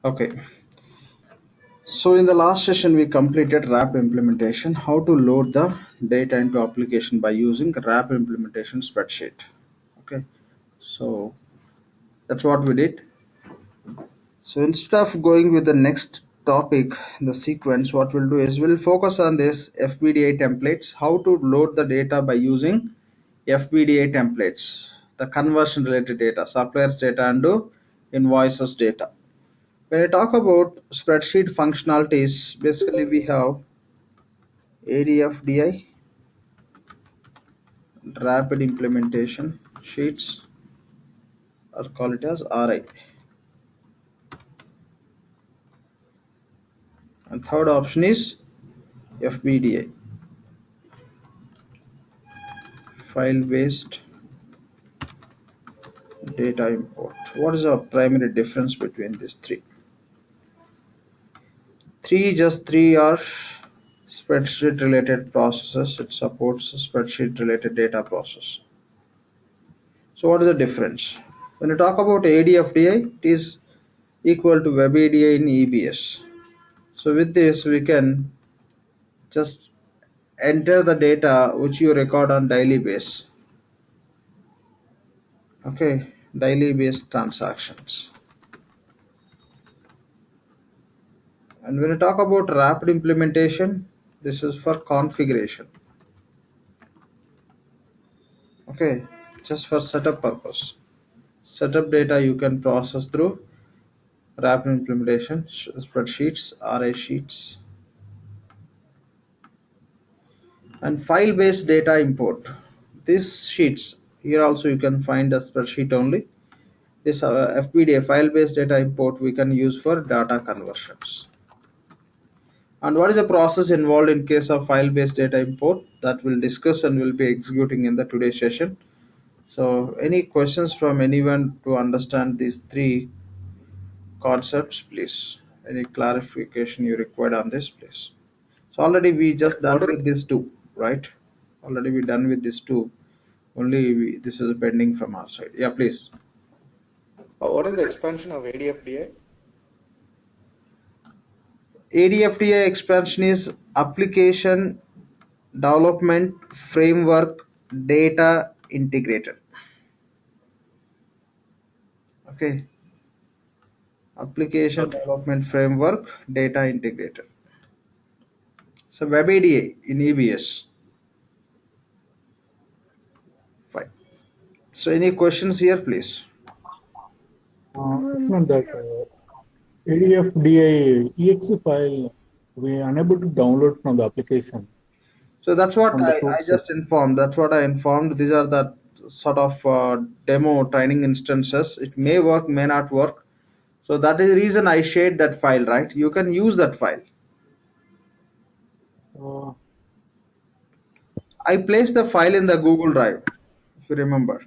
Okay, so in the last session we completed wrap implementation, how to load the data into application by using wrap implementation spreadsheet. Okay, so that's what we did. So instead of going with the next topic, the sequence, what we'll do is we'll focus on this FBDI templates, how to load the data by using FBDI templates, the conversion related data, suppliers data and invoices data. When I talk about spreadsheet functionalities, basically we have ADFDI, rapid implementation sheets, or call it as RI. And third option is FBDI, file-based data import. What is the primary difference between these three? Three are spreadsheet related processes. It supports spreadsheet related data process. So what is the difference? When you talk about ADFDI, it is equal to WebADI in EBS. So with this we can just enter the data which you record on daily base. Okay, daily based transactions. And when you talk about rapid implementation, this is for configuration. Okay, just for setup purpose. Setup data you can process through rapid implementation, spreadsheets, RA sheets. And file based data import. These sheets, here also you can find a spreadsheet only. This FBDI, file based data import, we can use for data conversions. And what is the process involved in case of file based data import, that we'll discuss and we'll be executing in the today's session. So any questions from anyone to understand these three concepts, please? Any clarification you required on this, please? So already we just done with these two, right? Already we done with these two. Only this is pending from our side. Yeah, please. What is the expansion of ADFDI? ADFDI expansion is application development framework data integrated. Okay, application development framework data integrated. So WebADI in EBS. Fine. So any questions here, please? That ADFDI exe file we are unable to download from the application. So that's what I just informed. That's what I informed. These are the sort of demo training instances. It may work, may not work. So that is the reason I shared that file, right? You can use that file. I placed the file in the Google Drive, if you remember.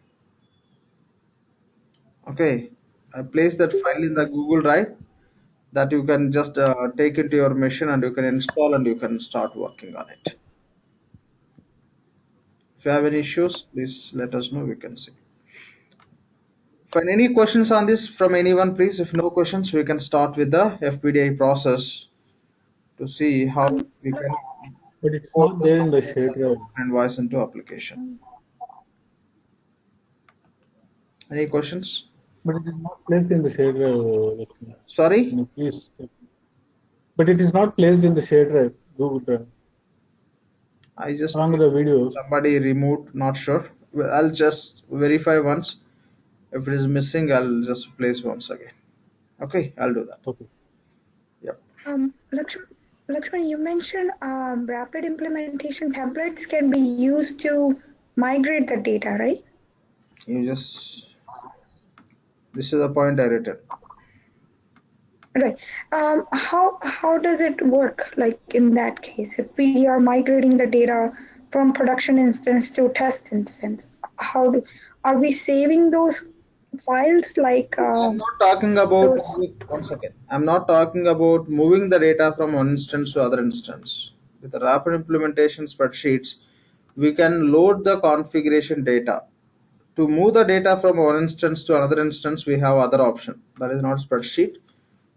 Okay, I placed that file in the Google Drive that you can just take it to your machine and you can install and you can start working on it. If you have any issues, please let us know. We can see. Fine. Any questions on this from anyone, please? If no questions, we can start with the FBDI process to see how we can. But it's not there in the shared drive. Invoice into application. Any questions? But it is not placed in the shared drive. Sorry? Please. But it is not placed in the shared drive, Google Drive. I just along with the videos. Somebody removed, not sure. I'll just verify once. If it is missing, I'll just place once again. Okay, I'll do that. Okay. Yep. Lakshman, you mentioned rapid implementation templates can be used to migrate the data, right? This is the point I written. Right. How does it work? Like in that case, if we are migrating the data from production instance to test instance, are we saving those files? Like I'm not talking about one second. I'm not talking about moving the data from one instance to other instance. With the rapid implementation spreadsheets, we can load the configuration data. To move the data from one instance to another instance, we have other option. That is not spreadsheet.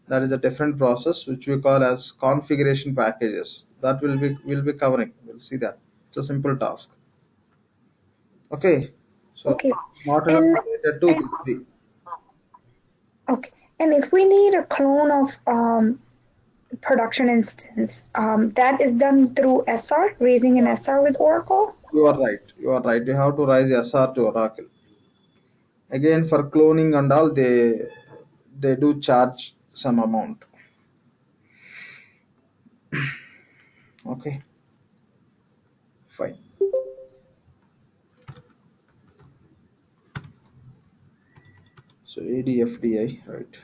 That is a different process which we call as configuration packages. That will be covering. We'll see that. It's a simple task. Okay. So Okay. not enough And related to and these three. okay. And if we need a clone of production instance, that is done through SR, raising an SR with Oracle. You are right. You are right. You have to raise SR to Oracle. Again, for cloning and all, they do charge some amount. Okay, fine. So ADFDI, right?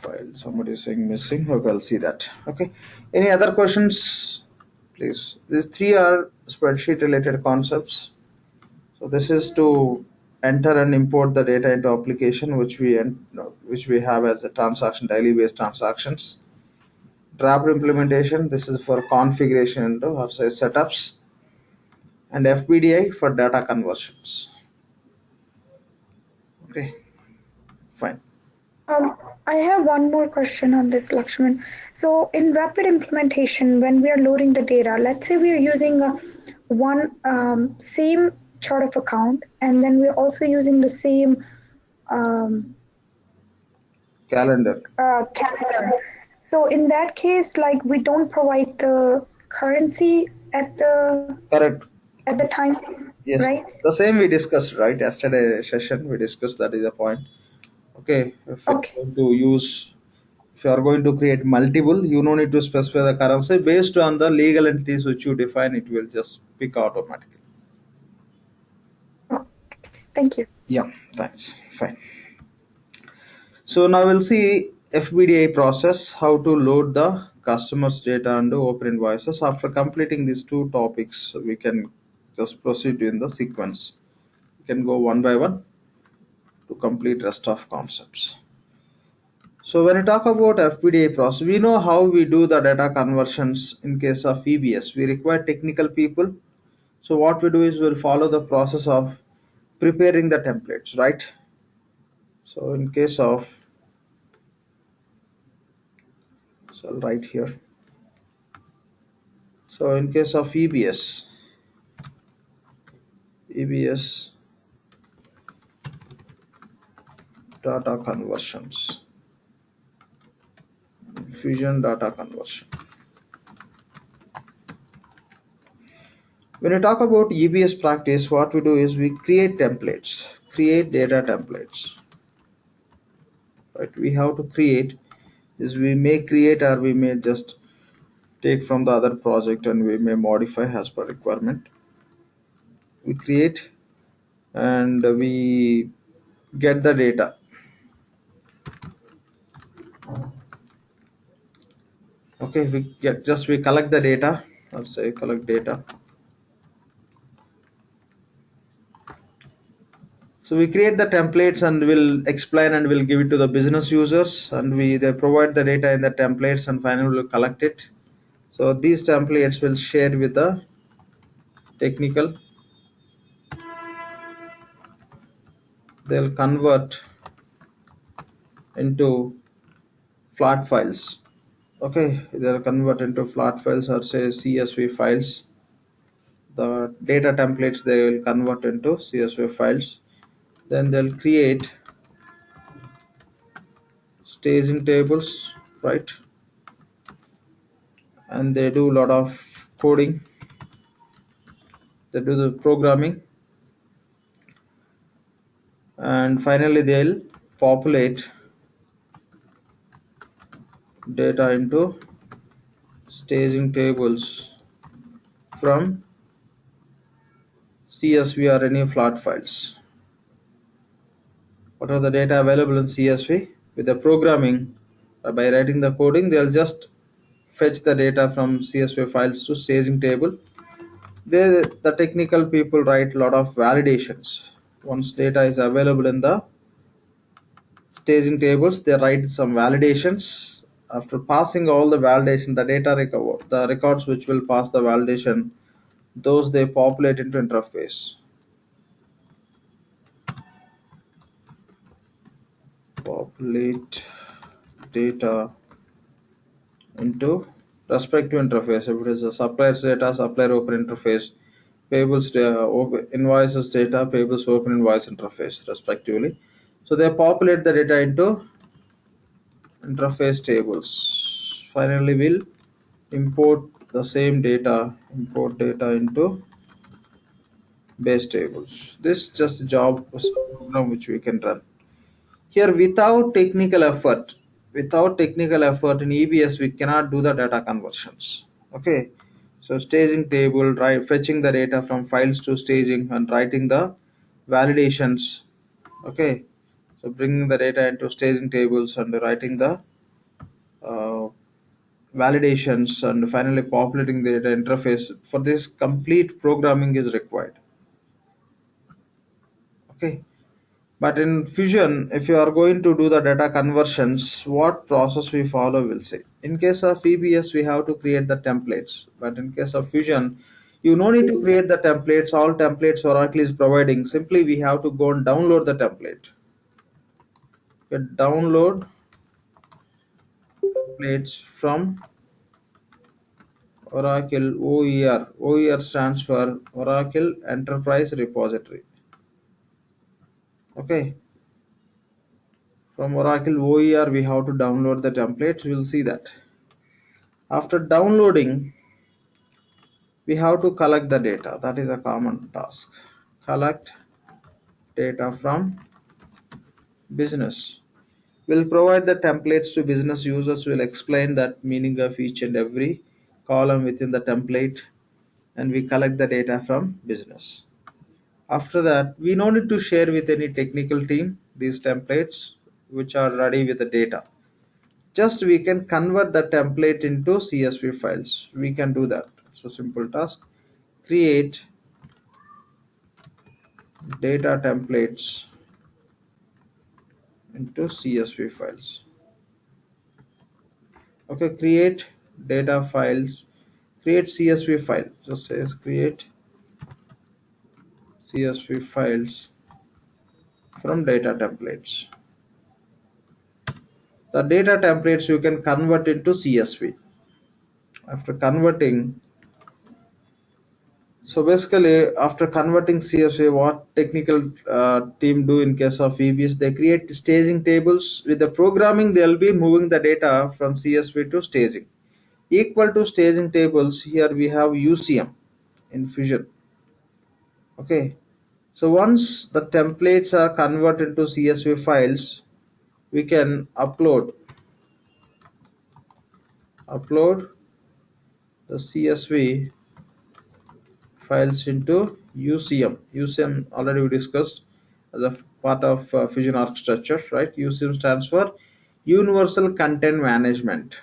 File. Somebody is saying missing. Okay, I'll see that. Okay. Any other questions, please? These three are spreadsheet related concepts. So this is to enter and import the data into application which we have as a transaction, daily based transactions. Wrapped implementation, this is for configuration or say setups, and FBDI for data conversions. Okay, fine. I have one more question on this, Lakshman. So, in rapid implementation, when we are loading the data, let's say we are using one same chart of account, and then we're also using the same um, Calendar. calendar. So, in that case, like we don't provide the currency Correct. at the time, Yes. right? The same we discussed, right? Yesterday session we discussed that is a point. Okay, Okay. if you are going to create multiple, you no need to specify the currency based on the legal entities which you define. It will just pick automatically. Thank you. Yeah, thanks. Fine. So now we'll see FBDI process, how to load the customer's data and open invoices. After completing these two topics, we can just proceed in the sequence. We can go one by one to complete rest of concepts. So when we talk about FBDI process, we know how we do the data conversions in case of EBS. We require technical people. So what we do is we'll follow the process of preparing the templates, right? So in case of, so I'll write here. So in case of EBS data conversions, fusion data conversion. When we talk about EBS practice, what we do is we create templates, create data templates. Right? We have to create is we may create or we may just take from the other project and we may modify as per requirement. We create and we get the data. Okay, we collect the data. Let's say collect data. So we create the templates and we'll explain and we'll give it to the business users, and they provide the data in the templates and finally we'll collect it. So these templates will share with the technical. They'll convert into flat files. Okay, they'll convert into flat files or say CSV files. The data templates they will convert into CSV files. Then they'll create staging tables, right? And they do a lot of coding. They do the programming, and finally they'll populate data into staging tables from CSV or any flat files. What are the data available in CSV? With the programming, by writing the coding, they'll just fetch the data from CSV files to staging table. The technical people write a lot of validations. Once data is available in the staging tables, they write some validations. After passing all the validation, the records which will pass the validation, those they populate into interface. populate data into respective interface. If it is a supplier's data, supplier open interface, payables invoices data, payables open invoice interface, respectively. So they populate the data into interface tables. Finally, we'll import the same data, import data into base tables. This is just a job program which we can run. Here, without technical effort in EBS, we cannot do the data conversions. Okay, so staging table, right, fetching the data from files to staging and writing the validations. Okay, so bringing the data into staging tables and writing the uh, validations and finally populating the data interface. For this, complete programming is required. Okay. But in Fusion, if you are going to do the data conversions, what process we follow will say. In case of EBS, we have to create the templates. But in case of Fusion, you no need to create the templates. All templates Oracle is providing. Simply we have to go and download the template. Get download templates from Oracle OER. OER stands for Oracle Enterprise Repository. Okay. From Oracle OER, we have to download the templates. We'll see that. After downloading, we have to collect the data. That is a common task. Collect data from business. We'll provide the templates to business users. We'll explain that meaning of each and every column within the template, and we collect the data from business. After that, we no need to share with any technical team these templates which are ready with the data. Just we can convert the template into CSV files. We can do that. So simple task. Create data templates into CSV files. Okay, create data files, create CSV file. Just says create CSV files from data templates. The data templates you can convert into CSV. After converting, so basically after converting CSV, what technical team do in case of EBS, they create staging tables. With the programming, they'll be moving the data from CSV to staging. Equal to staging tables, here we have UCM in Fusion. Okay, so once the templates are converted into CSV files, we can upload the CSV files into UCM. UCM already we discussed as a part of Fusion architecture, right? UCM stands for Universal Content Management.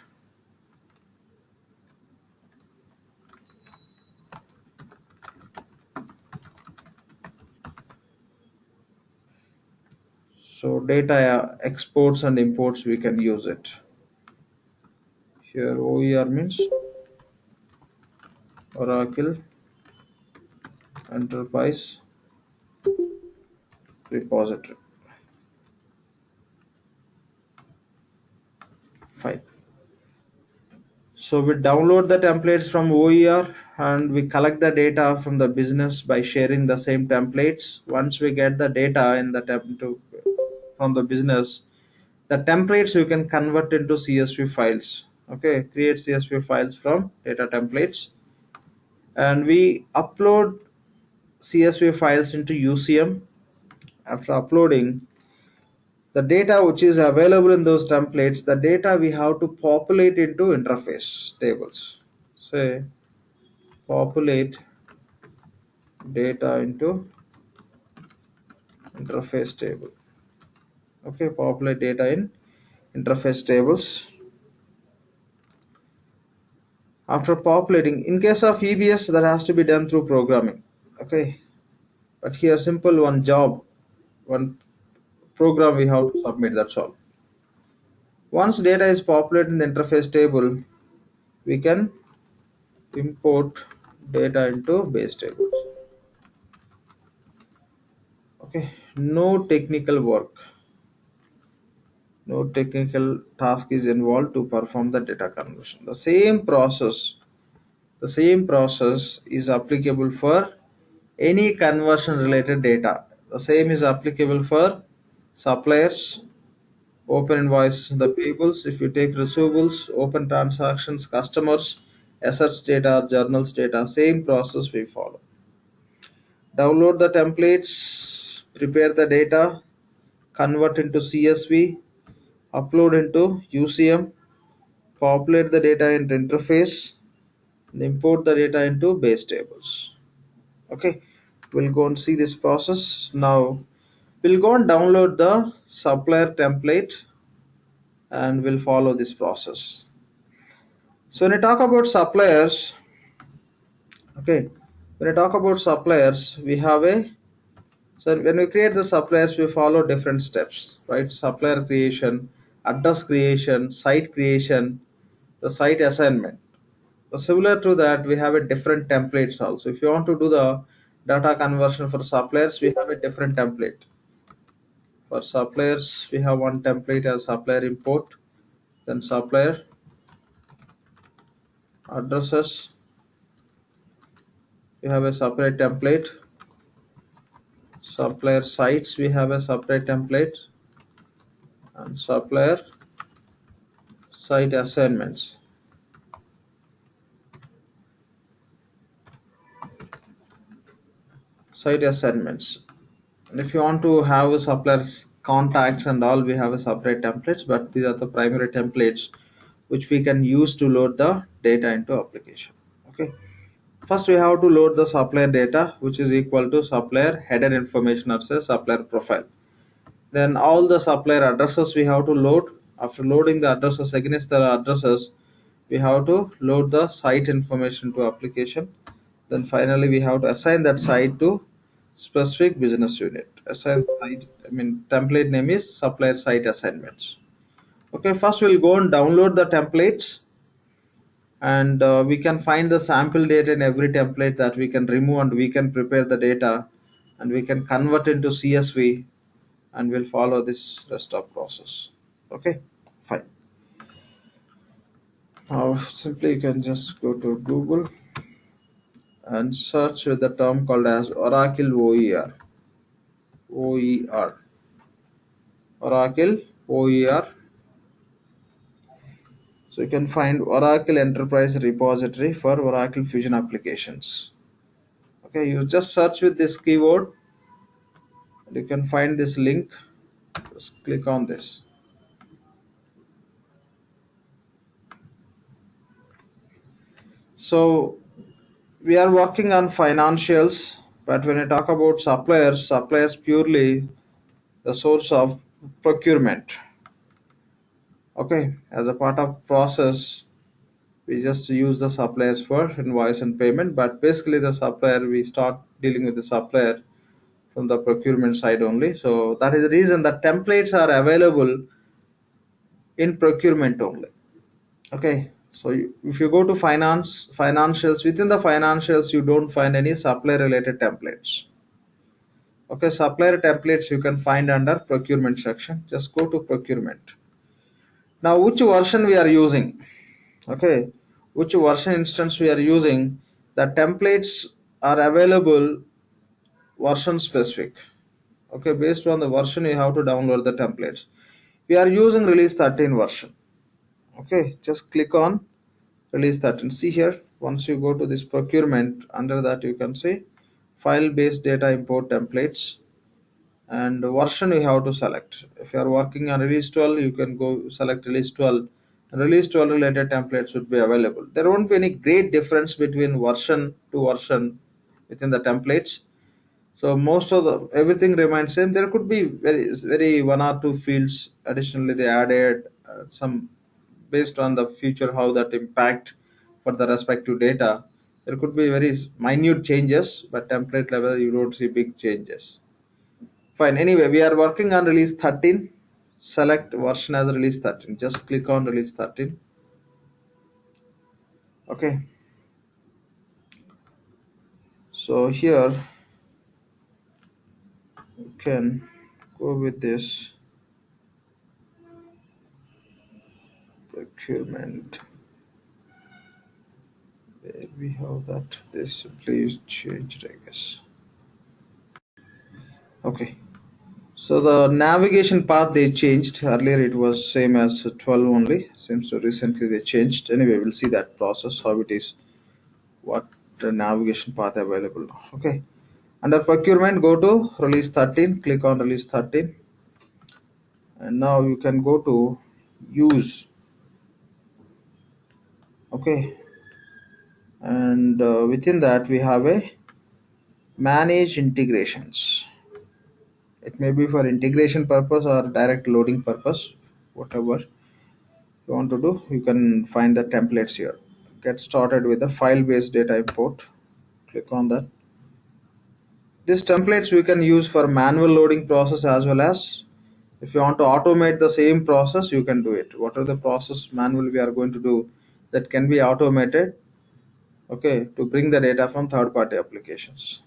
So data exports and imports, we can use it. Here OER means Oracle Enterprise Repository. Fine. So we download the templates from OER and we collect the data from the business by sharing the same templates. Once we get the data in the from the business, the templates you can convert into CSV files. Okay, create CSV files from data templates, and we upload CSV files into UCM. After uploading the data which is available in those templates, the data we have to populate into interface tables. Say populate data into interface table. Okay, populate data in interface tables. After populating, in case of EBS, that has to be done through programming. Okay, but here simple one program we have to submit, that's all. Once data is populated in the interface table, we can import data into base tables. Okay, no technical work. No technical task is involved to perform the data conversion. The same process is applicable for any conversion related data. The same is applicable for suppliers, open invoices, the payables. If you take receivables, open transactions, customers, assets data, journals data, same process we follow. Download the templates, prepare the data, convert into CSV, upload into UCM, populate the data into interface, and import the data into base tables. Okay, we'll go and see this process. Now we'll go and download the supplier template and we'll follow this process. So when I talk about suppliers, okay, when I talk about suppliers, we have a so when we create the suppliers, we follow different steps, right? Supplier creation, address creation, site creation, the site assignment. So similar to that, we have a different templates also. If you want to do the data conversion for suppliers, we have a different template. For suppliers, we have one template as supplier import, then supplier addresses. We have a separate template. Supplier sites, we have a separate template, and supplier site assignments. Site assignments. And if you want to have a supplier's contacts and all, we have a separate templates, but these are the primary templates which we can use to load the data into application. Okay. First, we have to load the supplier data, which is equal to supplier header information or say supplier profile. Then all the supplier addresses we have to load. After loading the addresses against the addresses, we have to load the site information to application. Then finally we have to assign that site to specific business unit. Assign site, template name is supplier site assignments. Okay, first we'll go and download the templates, and we can find the sample data in every template that we can remove, and we can prepare the data and we can convert into CSV, and we'll follow this rest of process. Okay, fine. Now simply you can just go to Google and search with the term called as Oracle OER, Oracle OER. So you can find Oracle Enterprise Repository for Oracle Fusion applications. Okay, you just search with this keyword and you can find this link. Just click on this. So we are working on financials, but when I talk about suppliers purely the source of procurement. Okay, as a part of process, we just use the suppliers for invoice and payment, but basically the supplier, we start dealing with the supplier from the procurement side only. So that is the reason that templates are available in procurement only. Okay, so if you go to financials, within the financials you don't find any supplier related templates. Okay, supplier templates you can find under procurement section. Just go to procurement. Now which version we are using? Okay, which version instance we are using? The templates are available version specific. Okay, based on the version you have to download the templates. We are using release 13 version. Okay, just click on release 13. See here, once you go to this procurement, under that you can see file based data import templates, and version you have to select. If you are working on release 12, you can go select release 12, and release 12 related templates would be available. There won't be any great difference between version to version within the templates. So most of the everything remains same. There could be very one or two fields additionally they added, some based on the future how that impact for the respective data. There could be very minute changes, but template level you don't see big changes. Fine. Anyway, we are working on release 13. Select version as release 13. Just click on release 13. Okay. So here you can go with this. procurement. There we have that. This simply changed, I guess. Okay. So the navigation path they changed. Earlier it was same as 12 only. Seems to recently they changed. Anyway, we'll see that process how it is. What the navigation path available. Okay. Under procurement, go to release 13. Click on release 13, and now you can go to use. Okay, and within that we have a manage integrations. It may be for integration purpose or direct loading purpose, whatever you want to do. You can find the templates here. Get started with the file based data import. Click on that. These templates we can use for manual loading process, as well as if you want to automate the same process, you can do it. Whatever the process manual we are going to do, that can be automated, okay, to bring the data from third party applications.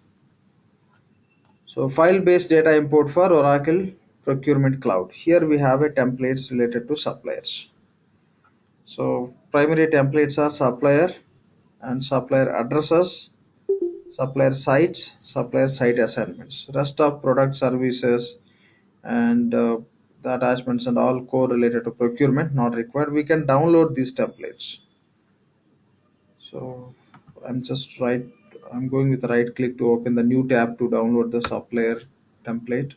So file based data import for Oracle Procurement Cloud. Here we have a templates related to suppliers. So primary templates are supplier and supplier addresses, supplier sites, supplier site assignments. Rest of product services and the attachments and all core related to procurement not required. We can download these templates. So I'm going with right click to open the new tab to download the supplier template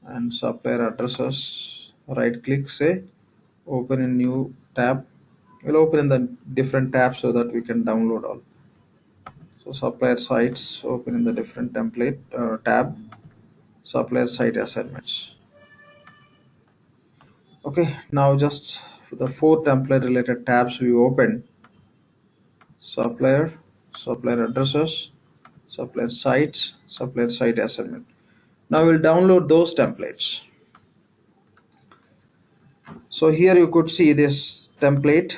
and supplier addresses. Right click, say open a new tab. We'll open in the different tabs so that we can download all. So supplier sites, open in the different template tab, supplier site assignments. Okay, now just the four template related tabs we opened: supplier, supplier addresses, supplier sites, supplier site assignment. Now we'll download those templates. So here you could see this template,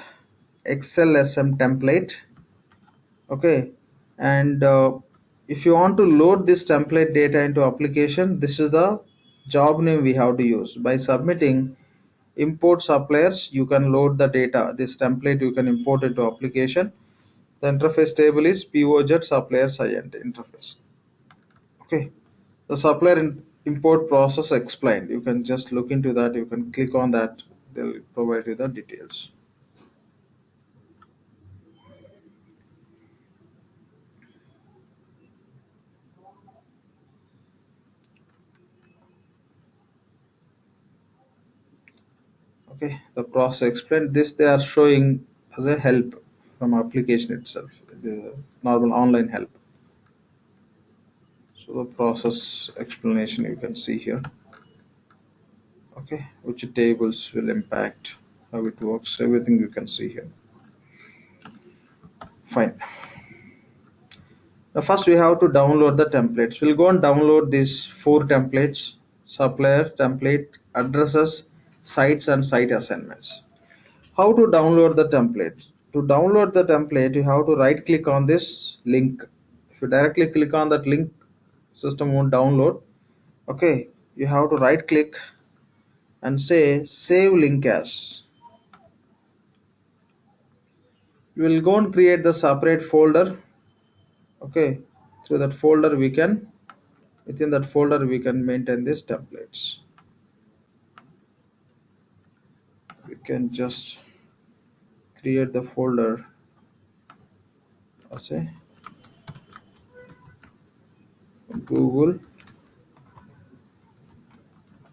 XLSM template. Okay, and if you want to load this template data into application, this is the job name we have to use. By submitting import suppliers, you can load the data. This template you can import into application. The interface table is POZ supplier agent interface. Okay, the supplier import process explained. You can just look into that. You can click on that. They'll provide you the details. Okay, the process explained. This they are showing as a help from application itself, the normal online help. So the process explanation you can see here. Okay, which tables will impact, how it works, everything you can see here. Fine. Now first we have to download the templates. We'll go and download these four templates: supplier template, addresses, sites, and site assignments. How to download the template? To download the template, you have to right click on this link. If you directly click on that link, system won't download. Okay, you have to right click and say save link as. You will go and create the separate folder. Okay, through that folder within that folder we can maintain these templates. We can just create the folder as a Google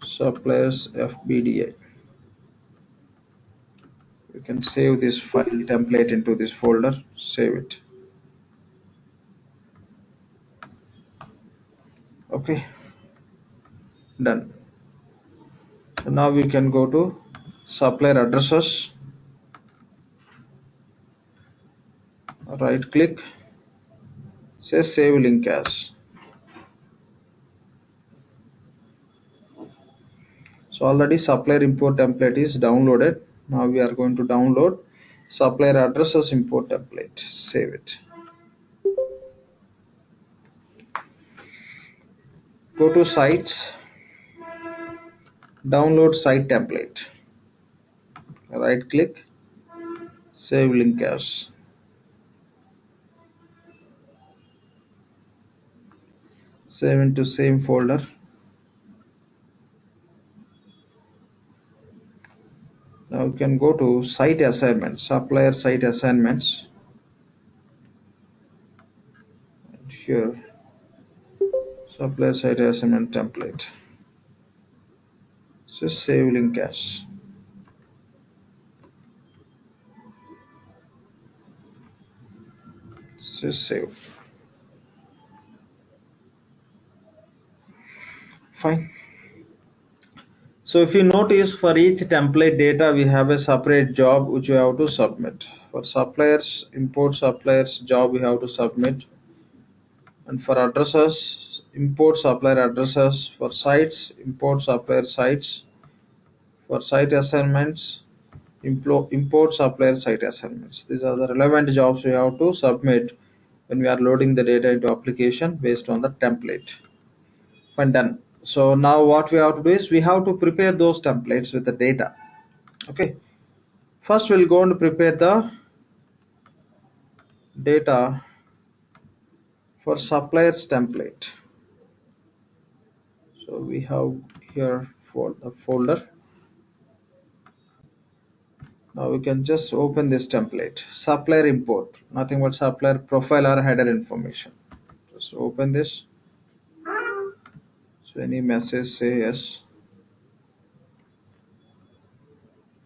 suppliers FBDI. You can save this file template into this folder. Save it. Okay, done. So now we can go to supplier addresses. Right click, say save link as. So already supplier import template is downloaded. Now we are going to download supplier addresses import template. Save it. Go to sites, download site template. Right click, Save link as. Save into same folder. Now you can go to site assignments, supplier site assignments. And here, supplier site assignment template. So save link as. So save. Fine. So if you notice, for each template data we have a separate job which we have to submit. For suppliers, import suppliers job we have to submit, and for addresses, import supplier addresses. For sites, import supplier sites. For site assignments, import supplier site assignments. These are the relevant jobs we have to submit when we are loading the data into application based on the template. When done. So now what we have to do is we have to prepare those templates with the data. Okay. First we'll go and prepare the data for suppliers template. So we have here for the folder. Now we can just open this template. Supplier import, nothing but supplier profile or header information. Just open this. So any message say yes.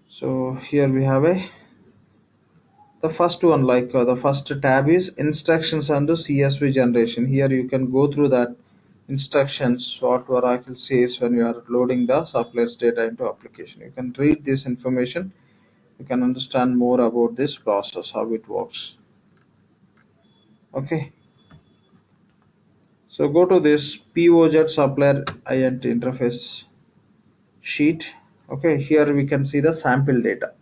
So here we have the first one, like the first tab is instructions under CSV generation. Here you can go through that instructions what Oracle says when you are loading the suppliers data into application. You can read this information. You can understand more about this process, how it works. Okay. So go to this POZ supplier INT interface sheet. Okay, here we can see the sample data.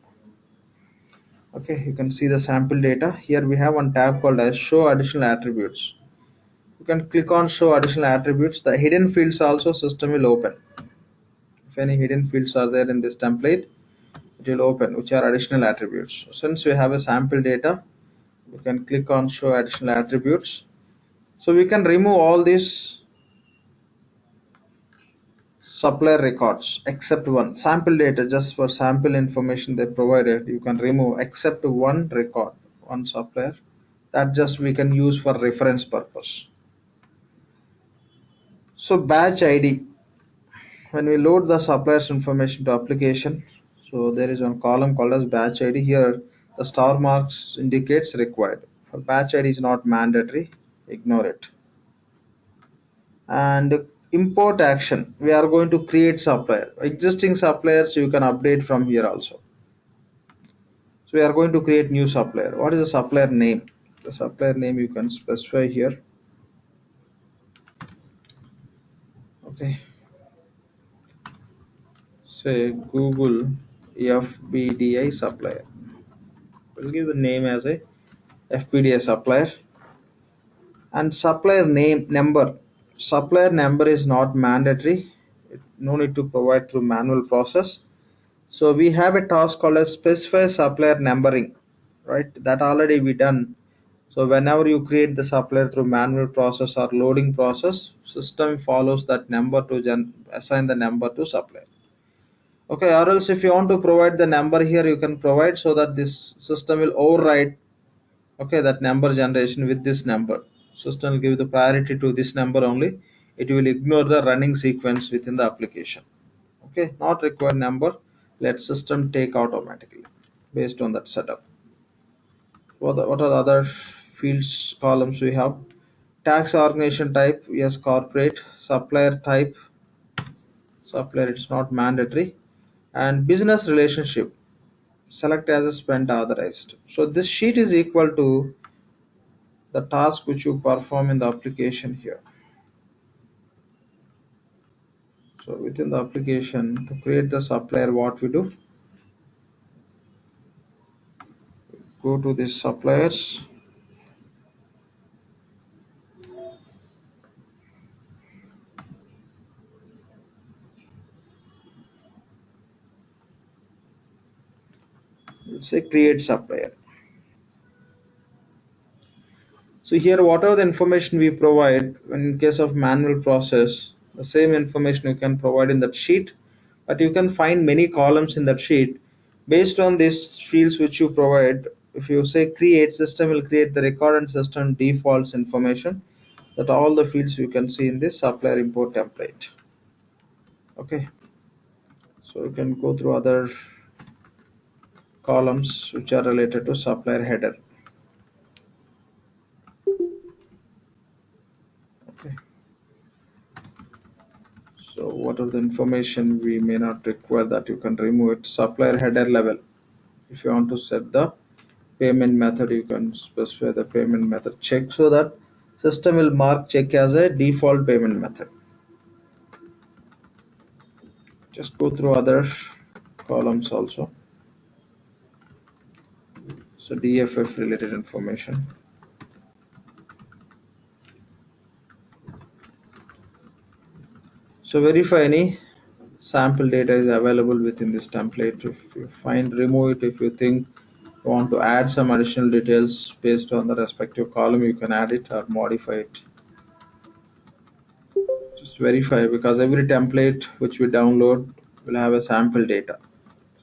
Okay, you can see the sample data. Here we have one tab called as show additional attributes. You can click on show additional attributes. The hidden fields also system will open. If any hidden fields are there in this template, it will open, which are additional attributes. Since we have a sample data, we can click on show additional attributes. So we can remove all these supplier records except one. Sample data, just for sample information they provided, you can remove except one record, one supplier. That just we can use for reference purpose. So batch ID, when we load the suppliers information to application, so there is one column called as batch ID. Here the star marks indicates required. For batch ID is not mandatory, ignore it. And import action, we are going to create supplier. Existing suppliers you can update from here also. So we are going to create new supplier. What is the supplier name? The supplier name you can specify here. Okay, say Google FBDI supplier. We'll give the name as a FBDI supplier. And supplier name number. Supplier number is not mandatory. No need to provide through manual process. So we have a task called as specify supplier numbering, right? That already we done. So whenever you create the supplier through manual process or loading process, system follows that number to assign the number to supplier. Okay, or else if you want to provide the number here, you can provide so that this system will override, okay, that number generation with this number. System will give the priority to this number only. It will ignore the running sequence within the application. Okay, not required number, let system take automatically based on that setup. What are the other fields columns we have? Tax organization type, yes, corporate. Supplier type, supplier, it's not mandatory. And business relationship, select as a spent authorized. So this sheet is equal to the task which you perform in the application here. So within the application, to create the supplier, what we do, go to this suppliers. Say create supplier. So here, whatever the information we provide, when in case of manual process, the same information you can provide in that sheet, but you can find many columns in that sheet. Based on these fields which you provide, if you say create, system will create the record and system defaults information, that all the fields you can see in this supplier import template. Okay, so you can go through other columns which are related to supplier header. Okay, so what are the information we may not require, that you can remove it. Supplier header level, if you want to set the payment method, you can specify the payment method check, so that system will mark check as a default payment method. Just go through other columns also. So DFF related information. So verify any sample data is available within this template. If you find, remove it. If you think you want to add some additional details based on the respective column, you can add it or modify it. Just verify, because every template which we download will have a sample data.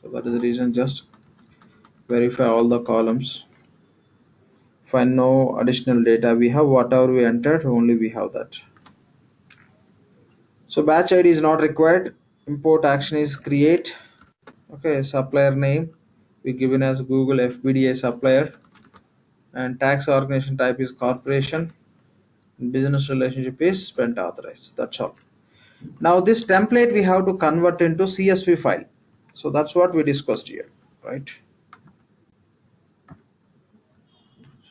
So that is the reason, just verify all the columns. Find no additional data. We have whatever we entered, only we have that. So batch ID is not required. Import action is create. Okay, supplier name we given as Google FBDI supplier, and tax organization type is corporation, business relationship is spent authorized. That's all. Now this template we have to convert into CSV file. So that's what we discussed here, right?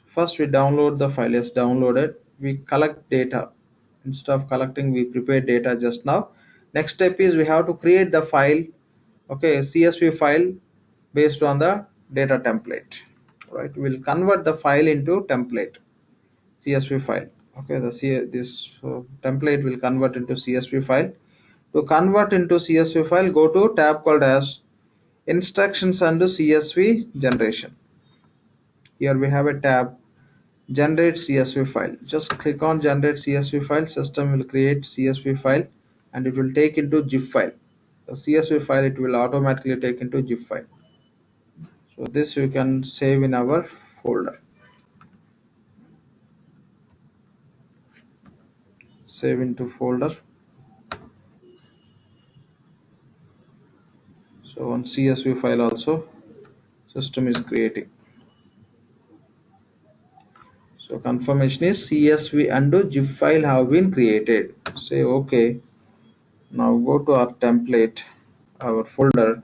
First we download the file. Yes, downloaded. We collect data. Instead of collecting, we prepare data just now. Next step is we have to create the file. Okay, CSV file based on the data template, right? We'll convert the file into template CSV file. Okay, this template will convert into CSV file. To convert into CSV file, go to tab called as instructions under CSV generation. Here we have a tab, generate CSV file. Just click on generate CSV file. System will create CSV file and it will take into zip file. The CSV file, it will automatically take into zip file. So this you can save in our folder. Save into folder. So on CSV file also system is creating. So confirmation is CSV and zip file have been created. Say okay. Now go to our template, our folder.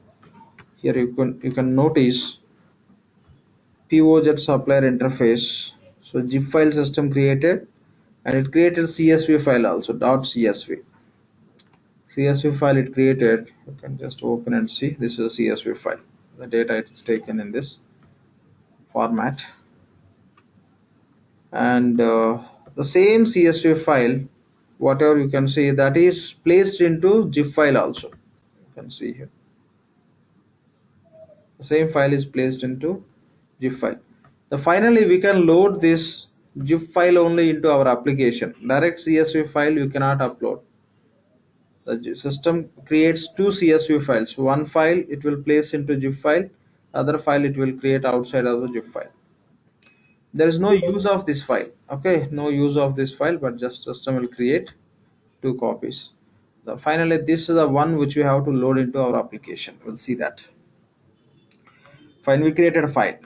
Here you can notice POZ supplier interface. So zip file system created, and it created CSV file also, .csv. CSV file it created. You can just open and see. This is a CSV file. The data it is taken in this format, and the same CSV file, whatever you can see, that is placed into zip file also. You can see here the same file is placed into zip file. Finally we can load this zip file only into our application. Direct CSV file you cannot upload. The system creates two CSV files. One file it will place into zip file, other file it will create outside of the zip file. There is no use of this file. Okay, no use of this file, but just system will create two copies. Finally this is the one which we have to load into our application. We'll see that. Fine, we created a file.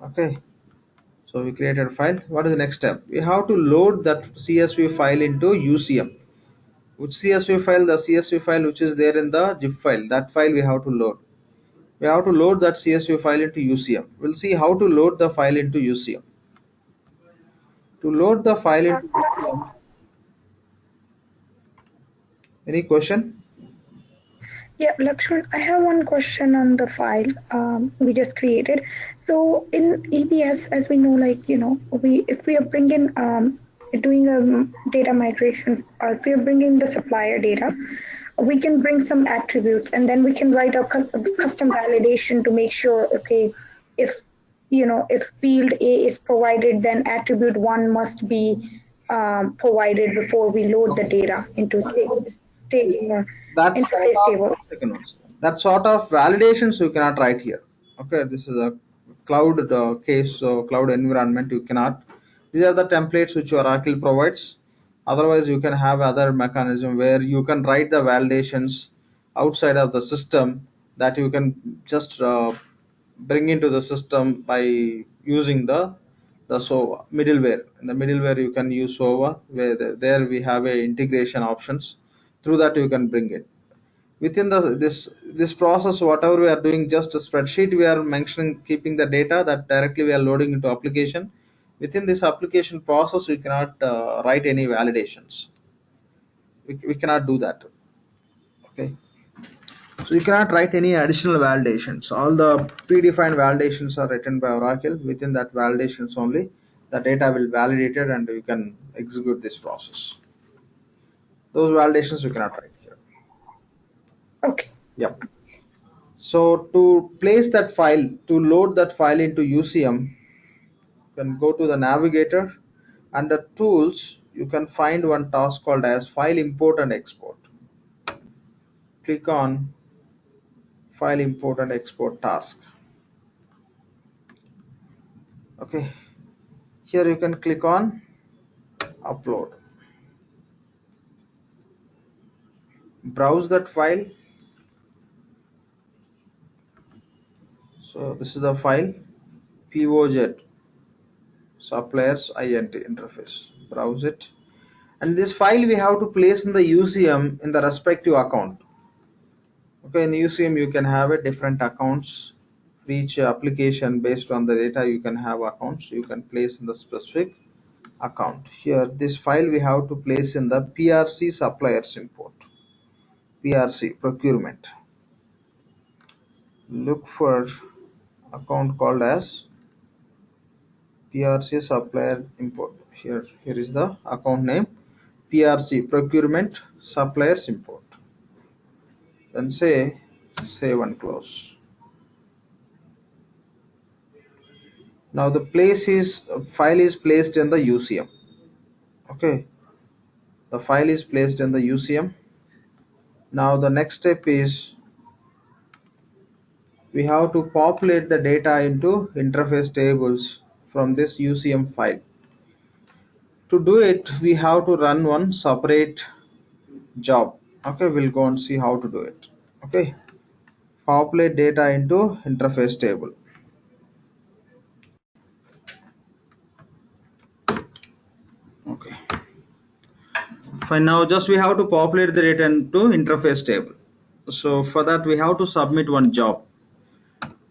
Okay, so we created a file. What is the next step? We have to load that CSV file into UCM. Which CSV file? The CSV file which is there in the zip file. That file we have to load. We have to load that CSV file into UCM. We'll see how to load the file into UCM. To load the file into UCM. Any question? Yeah, Lakshman, I have one question on the file we just created. So in EBS, as we know, like, if we are bringing, doing a data migration, or if we are bringing the supplier data, we can bring some attributes and then we can write a custom validation to make sure, okay, if if field A is provided, then attribute 1 must be provided before we load the Okay. data into staging or That sort interface of tables. one second, one second. That sort of validations you cannot write here. Okay, this is a cloud case, so cloud environment you cannot. These are the templates which Oracle provides. Otherwise, you can have other mechanism where you can write the validations outside of the system that you can just bring into the system by using the SOA middleware. In the middleware, you can use SOA where there we have a integration options. Through that, you can bring it within this process. Whatever we are doing, just a spreadsheet, we are mentioning keeping the data that directly we are loading into application. Within this application process, we cannot write any validations. We cannot do that. Okay, so you cannot write any additional validations. All the predefined validations are written by Oracle. Within that validations only the data will validate it and you can execute this process. Those validations you cannot write here. Okay. Yep. So to place that file, to load that file into UCM, you can go to the navigator. Under tools, you can find one task called as file import and export. Click on file import and export task. Okay. Here you can click on upload. Browse that file. So this is the file POZ suppliers int interface. Browse it. And this file we have to place in the UCM in the respective account. Okay, in UCM you can have a different accounts for each application. Based on the data you can have accounts you can place in the specific account. Here this file we have to place in the PRC suppliers import. PRC procurement. Look for account called as PRC supplier import. Here is the account name, PRC procurement suppliers import. Then say save and close. Now the file is placed in the UCM. Okay, the file is placed in the UCM. Now the next step is we have to populate the data into interface tables from this UCM file. To do it, we have to run one separate job. Okay, we'll go and see how to do it. Okay, populate data into interface table. Okay, fine. Now just we have to populate the data into interface table. So for that we have to submit one job.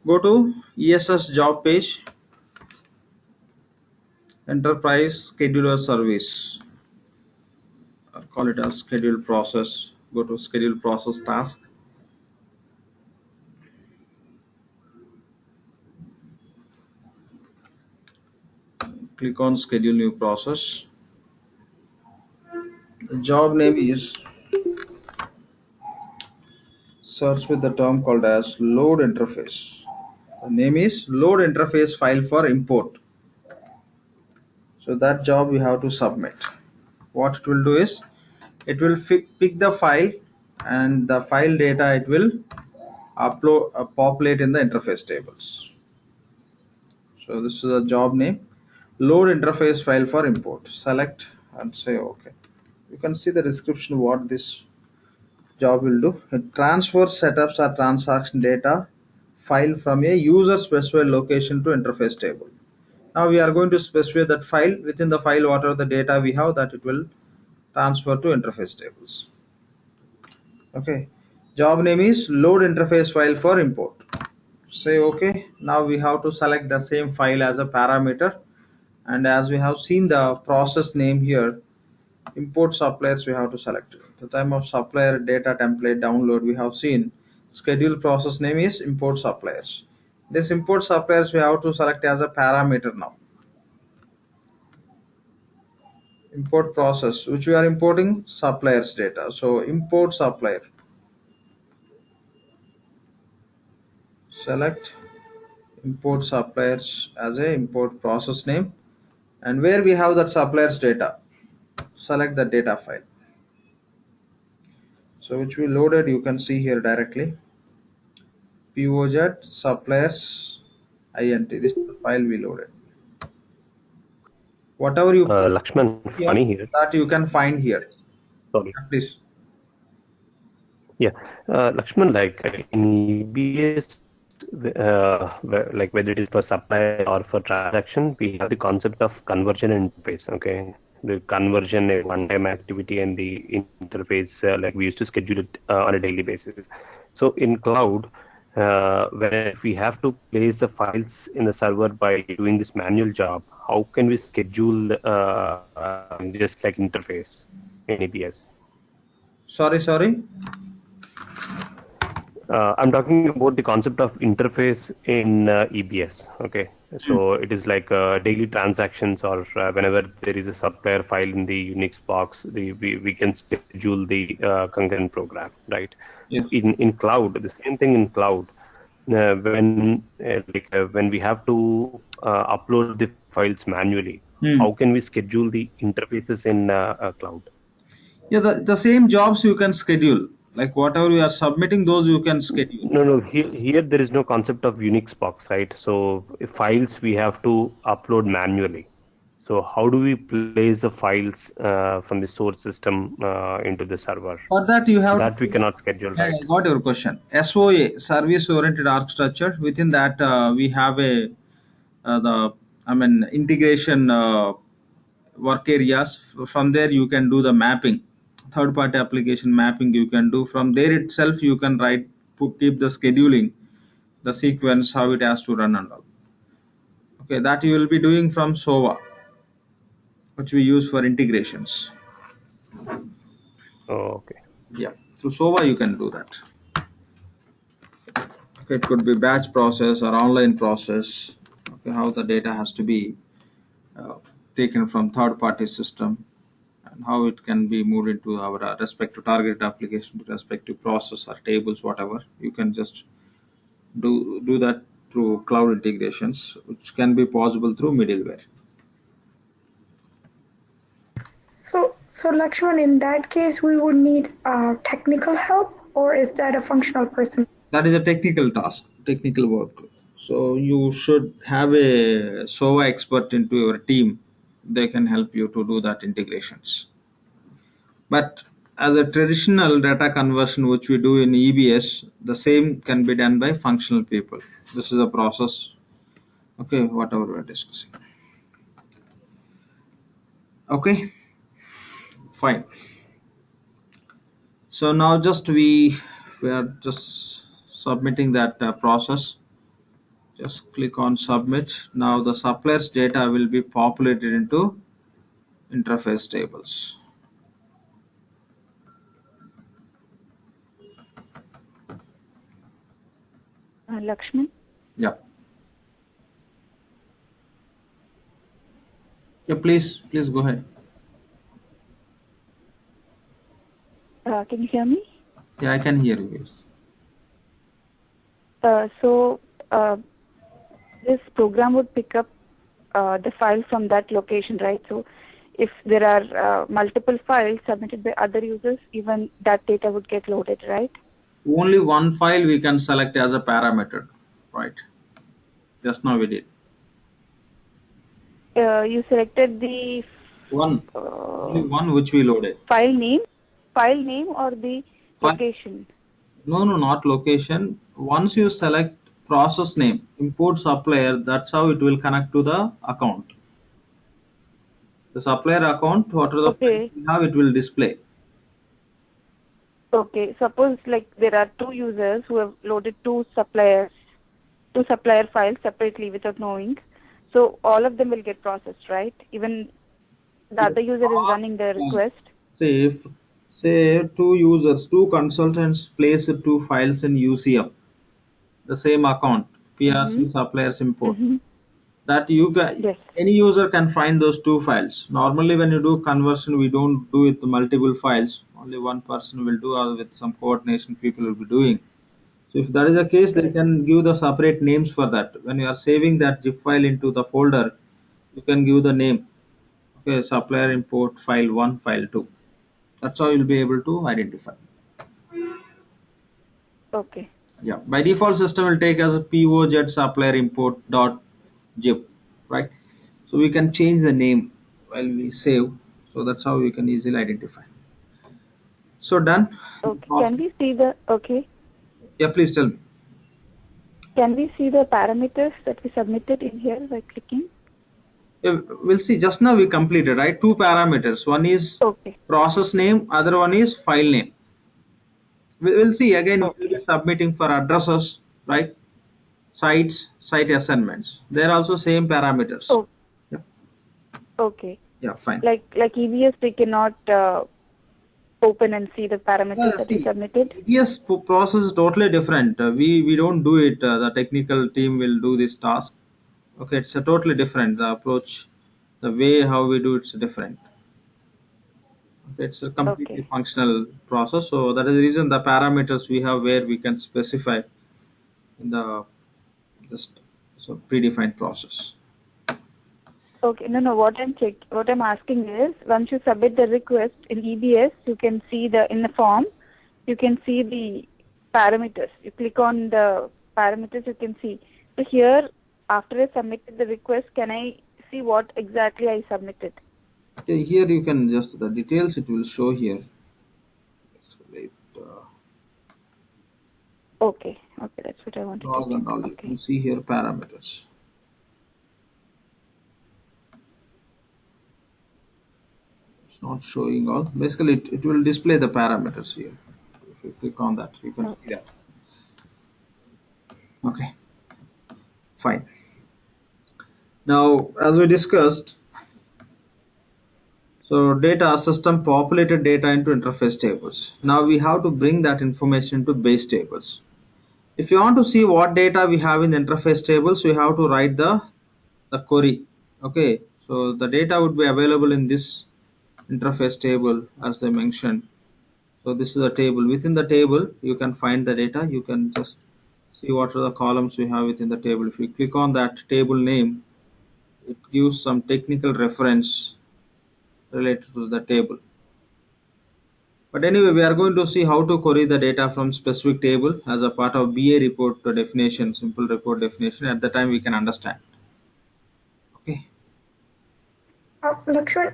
Go to ESS job page, enterprise scheduler service, or call it as schedule process. Go to schedule process task. Click on schedule new process. The job name is, search with the term called as load interface. The name is load interface file for import. So that job we have to submit. What it will do is it will pick the file and the file data it will populate in the interface tables. So this is a job name, load interface file for import. Select and say OK. You can see the description what this job will do. It transfers setups or transaction data file from a user specified location to interface table. Now we are going to specify that file. Within the file whatever the data we have, that it will transfer to interface tables. Okay, job name is load interface file for import. Say OK. Now we have to select the same file as a parameter, and as we have seen the process name here, import suppliers we have to select. The time of supplier data template download we have seen schedule process name is import suppliers. This import suppliers we have to select as a parameter. Now import process which we are importing suppliers data, so import supplier, select import suppliers as a import process name, and where we have that suppliers data, select the data file. So which we loaded, you can see here directly. POZ suppliers int. This is the file we loaded. Whatever you put Lakshman, here, funny here. that you can find here. Sorry. Please. Yeah, Lakshman, like in EBS, like whether it is for supply or for transaction, we have the concept of conversion interface. Okay, the conversion a one-time activity, and the interface like we used to schedule it on a daily basis. So in cloud, where if we have to place the files in the server by doing this manual job, how can we schedule just like interface in EBS? Sorry. I'm talking about the concept of interface in EBS. Okay, so it is like daily transactions, or whenever there is a supplier file in the Unix box, we can schedule the concurrent program, right? Yes. So in cloud, the same thing in cloud. When we have to upload the files manually, how can we schedule the interfaces in cloud? Yeah, the same jobs you can schedule. Like whatever you are submitting, those you can schedule. No. Here there is no concept of Unix box, right? So files we have to upload manually. So how do we place the files from the source system into the server? For that you have That we cannot schedule, Yeah, right? I got your question. SOA, service oriented architecture. Within that, we have integration work areas. From there, you can do the mapping, third party application mapping. You can do from there itself. You can keep the scheduling, the sequence, how it has to run and all. Okay, that you will be doing from SOA, which we use for integrations. Oh, okay. Yeah, through SOA you can do that. Okay, it could be batch process or online process. Okay, how the data has to be uh, taken from third party system, and how it can be moved into our respective target application, respective process or tables, whatever. You can just do that through cloud integrations, which can be possible through middleware. So Lakshman, in that case, we would need technical help, or is that a functional person? That is a technical task, technical work. So you should have a SOA expert into your team. They can help you to do that integrations. But as a traditional data conversion, which we do in EBS, the same can be done by functional people. This is a process. Okay, whatever we're discussing. Okay, fine. So now we are just submitting that process. Just click on submit. Now the suppliers data will be populated into interface tables. Lakshman? Yeah. Yeah, please go ahead. Can you hear me? Yeah, I can hear you. Yes. This program would pick up the file from that location, right? So if there are multiple files submitted by other users, even that data would get loaded, right? Only one file we can select as a parameter, right? Just now we did. You selected the only one which we loaded. file name or the location? No, not location. Once you select process name, import supplier, that's how it will connect to the account. The supplier account, whatever the file we have, it will display. Okay, suppose like there are two users who have loaded two supplier files separately without knowing. So all of them will get processed, right? Even the other user is running the request. Say two consultants place two files in UCM, the same account, PRC suppliers import. That any user can find those two files. Normally when you do conversion, we don't do it with multiple files. Only one person will do, or with some coordination people will be doing. So if that is the case, they can give the separate names for that. When you are saving that zip file into the folder, you can give the name. Okay, supplier import file 1, file 2. That's how you'll be able to identify. Okay. Yeah, by default system will take as a POZ supplier import dot zip, right? So we can change the name while we save. So that's how we can easily identify. So done. Okay. Can we see the Yeah, please tell me. Can we see the parameters that we submitted in here by clicking? Yeah, we'll see. Just now we completed, right? Two parameters. One is Okay. process name, other one is file name. We'll see again. We will Okay. be submitting for addresses, right? Sites, site assignments. They're also same parameters. Oh, Yeah, okay. yeah, fine. Like EBS, we cannot open and see the parameters that we submitted. Yes, process is totally different. We don't do it. The technical team will do this task. Okay, it's a totally different. The approach, the way how we do it's different. Okay, it's a completely Okay. functional process. So that is the reason the parameters we have where we can specify in the just so predefined process. Okay. No. What I'm asking is, once you submit the request in EBS, you can see in the form, you can see the parameters. You click on the parameters, you can see. So here, after I submitted the request, can I see what exactly I submitted? Okay, here you can just the details it will show here. So wait, Okay. That's what I wanted to log and check. all you Okay. can see here parameters. It's not showing all. Basically, it will display the parameters here. If you click on that, you can see that. Okay, fine. Now, as we discussed, so data system populated data into interface tables. Now we have to bring that information into base tables. If you want to see what data we have in the interface tables, we have to write the query. Okay, so the data would be available in this interface table as I mentioned. So this is a table. Within the table, you can find the data. You can just see what are the columns we have within the table. If you click on that table name, it gives some technical reference related to the table. But anyway, we are going to see how to query the data from specific table as a part of BA report definition, simple report definition. At the time, we can understand. Okay. Lakshman,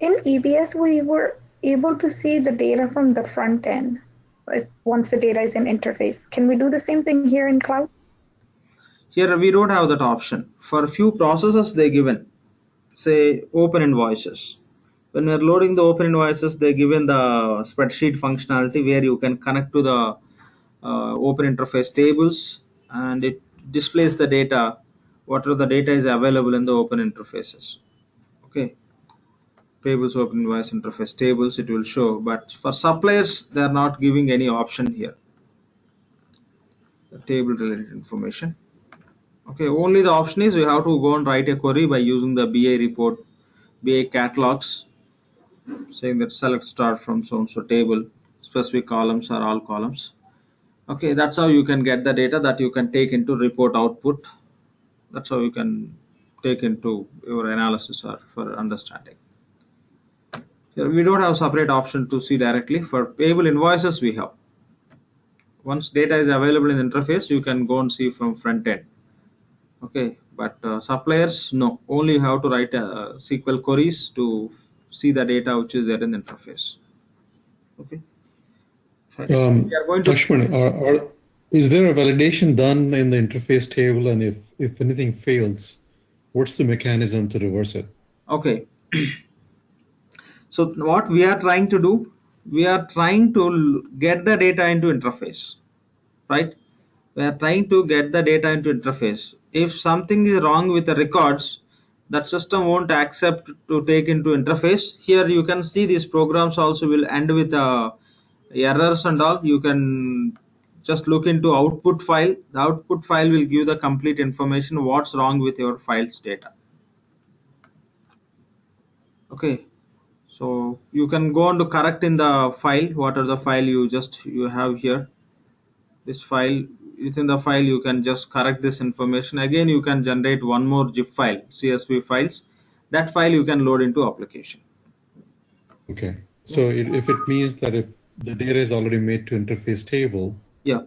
in EBS, we were able to see the data from the front end once the data is in interface. Can we do the same thing here in cloud? Here we don't have that option. For a few processes they given, say open invoices. When we are loading the open invoices, they given the spreadsheet functionality where you can connect to the open interface tables and it displays the data, whatever the data is available in the open interfaces. Okay, tables, open invoice interface tables, it will show. But for suppliers, they are not giving any option here. The table related information. Okay, only the option is we have to go and write a query by using the BA report, BA catalogs, saying that select star from so and so table, specific columns are all columns. Okay, that's how you can get the data that you can take into report output. That's how you can take into your analysis or for understanding. Here we don't have separate option to see directly. For payable invoices we have. Once data is available in the interface, you can go and see from front end. Okay, but suppliers no, only you have to write SQL queries to see the data which is there in the interface. Okay, fine. We are going to Lakshman, is there a validation done in the interface table, and if anything fails, what's the mechanism to reverse it? okay. So what we are trying to do, we are trying to get the data into interface, right? We are trying to get the data into interface. If something is wrong with the records, that system won't accept to take into interface. Here you can see these programs also will end with errors and all. You can just look into output file. The output file will give the complete information what's wrong with your file's data. Okay, so you can go on to correct in the file. What are the file you have here? This file, within the file you can just correct this information. Again you can generate one more zip file, CSV files. That file you can load into application. Okay. So if it means that if the data is already made to interface table, Yeah,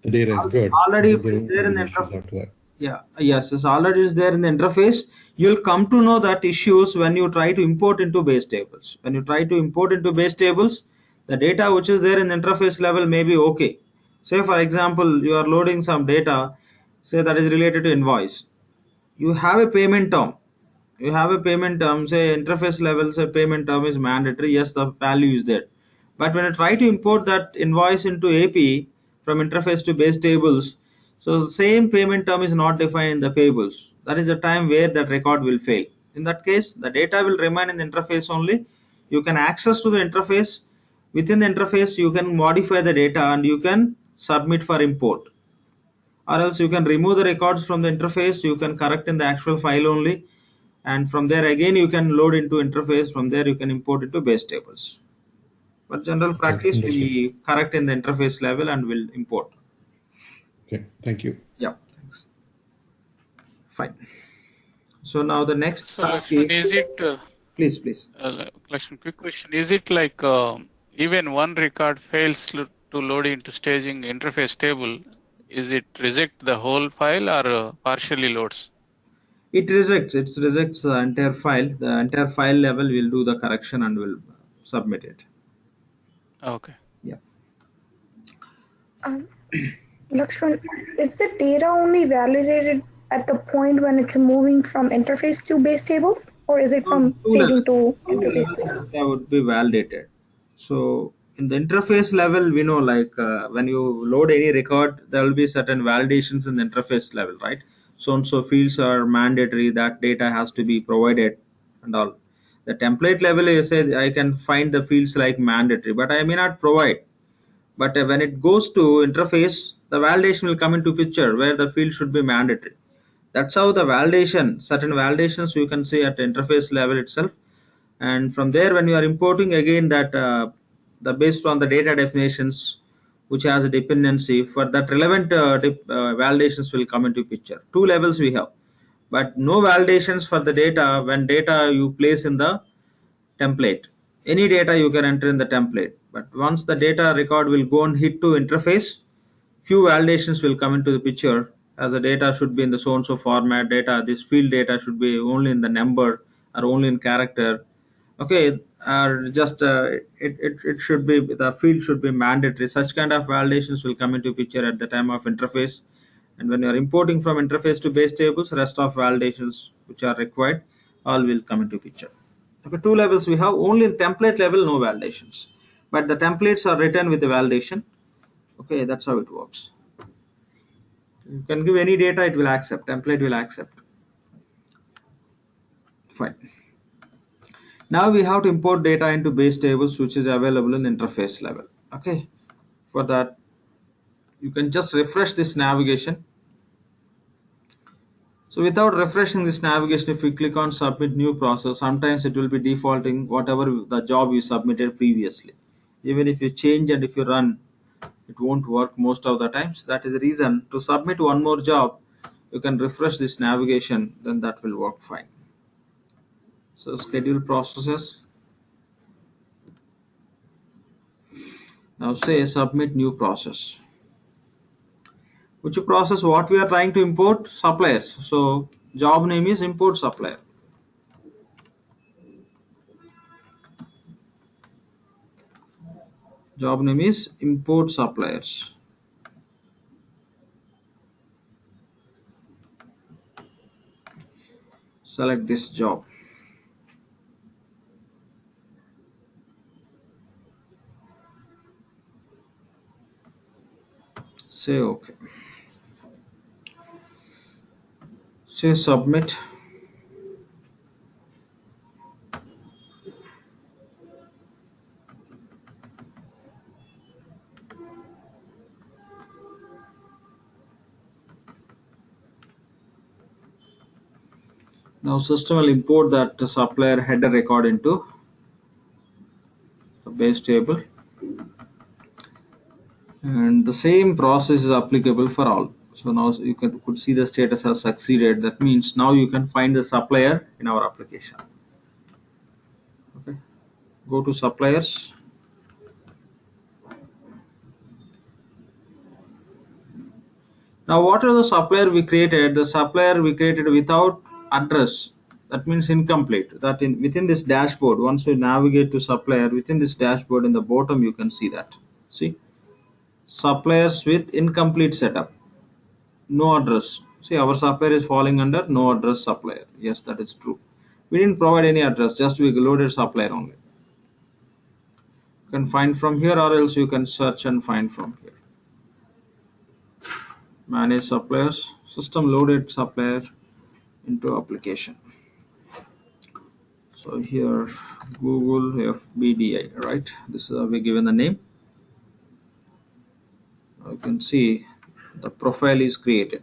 the data is good, already there it's won't there be in the any issues interface. after that. Yeah, yes, it's already is there in the interface. You'll come to know that issues when you try to import into base tables. When you try to import into base tables, the data which is there in the interface level may be okay. Say for example, you are loading some data, say that is related to invoice. You have a payment term. You have a payment term, say interface level, say payment term is mandatory. Yes, the value is there. But when you try to import that invoice into AP from interface to base tables, so the same payment term is not defined in the payables. That is the time where that record will fail. In that case, the data will remain in the interface only. You can access to the interface. Within the interface, you can modify the data and you can submit for import. Or else you can remove the records from the interface. You can correct in the actual file only, and from there again you can load into interface. From there you can import into base tables. But general Okay, practice, understood. we correct in the interface level and will import. Okay, thank you. Yeah, thanks. Fine. So now the next So task Lakshman, is, is it, please. Lakshman, quick question. Is it like even one record fails to load into staging interface table, is it reject the whole file or partially loads? It rejects the entire file. The entire file level will do the correction and will submit it. Okay. Yeah. Um, Lakshman, is the data only validated at the point when it's moving from interface to base tables, or is it from Two levels. staging to Two interface levels table? data would be validated. So in the interface level, we know like when you load any record, there will be certain validations in the interface level, right? So and so fields are mandatory. That data has to be provided and all. The template level, you say I can find the fields like mandatory, but I may not provide. But when it goes to interface, the validation will come into picture where the field should be mandatory. That's how the validation, certain validations you can see at interface level itself. And from there when you are importing again, that the based on the data definitions which has a dependency for that relevant validations will come into picture. Two levels we have, but no validations for the data when data you place in the template. Any data you can enter in the template, but once the data record will go and hit to interface, few validations will come into the picture, as the data should be in the so and so format. Data, this field data should be only in the number or only in character. Okay, or just it should be, the field should be mandatory. Such kind of validations will come into picture at the time of interface. And when you are importing from interface to base tables, rest of validations which are required all will come into picture. Okay, two levels we have. Only in template level no validations, but the templates are written with the validation. Okay, that's how it works. You can give any data, it will accept, template will accept. Fine. Now we have to import data into base tables which is available in interface level. Okay, for that you can just refresh this navigation. So without refreshing this navigation, if you click on submit new process, sometimes it will be defaulting whatever the job you submitted previously. Even if you change and if you run, it won't work most of the times. That is the reason to submit one more job, you can refresh this navigation, then that will work fine. So schedule processes. Now say submit new process. Which process, what we are trying to import? Suppliers. So job name is import supplier. Job name is import suppliers. Select this job. Say OK. Say submit. Now system will import that supplier header record into the base table, and and the same process is applicable for all. So now you could see the status has succeeded. That means now you can find the supplier in our application. Okay, go to suppliers. Now what are the supplier we created? The supplier we created without address. That means incomplete. That within this dashboard, once you navigate to supplier, within this dashboard in the bottom you can see that. See, suppliers with incomplete setup, no address. See, our supplier is falling under no address supplier. Yes, that is true. We didn't provide any address, just we loaded supplier only. You can find from here or else you can search and find from here. Manage suppliers, system loaded supplier into application. So here Google FBDI, right? This is how we given the name. You can see the profile is created.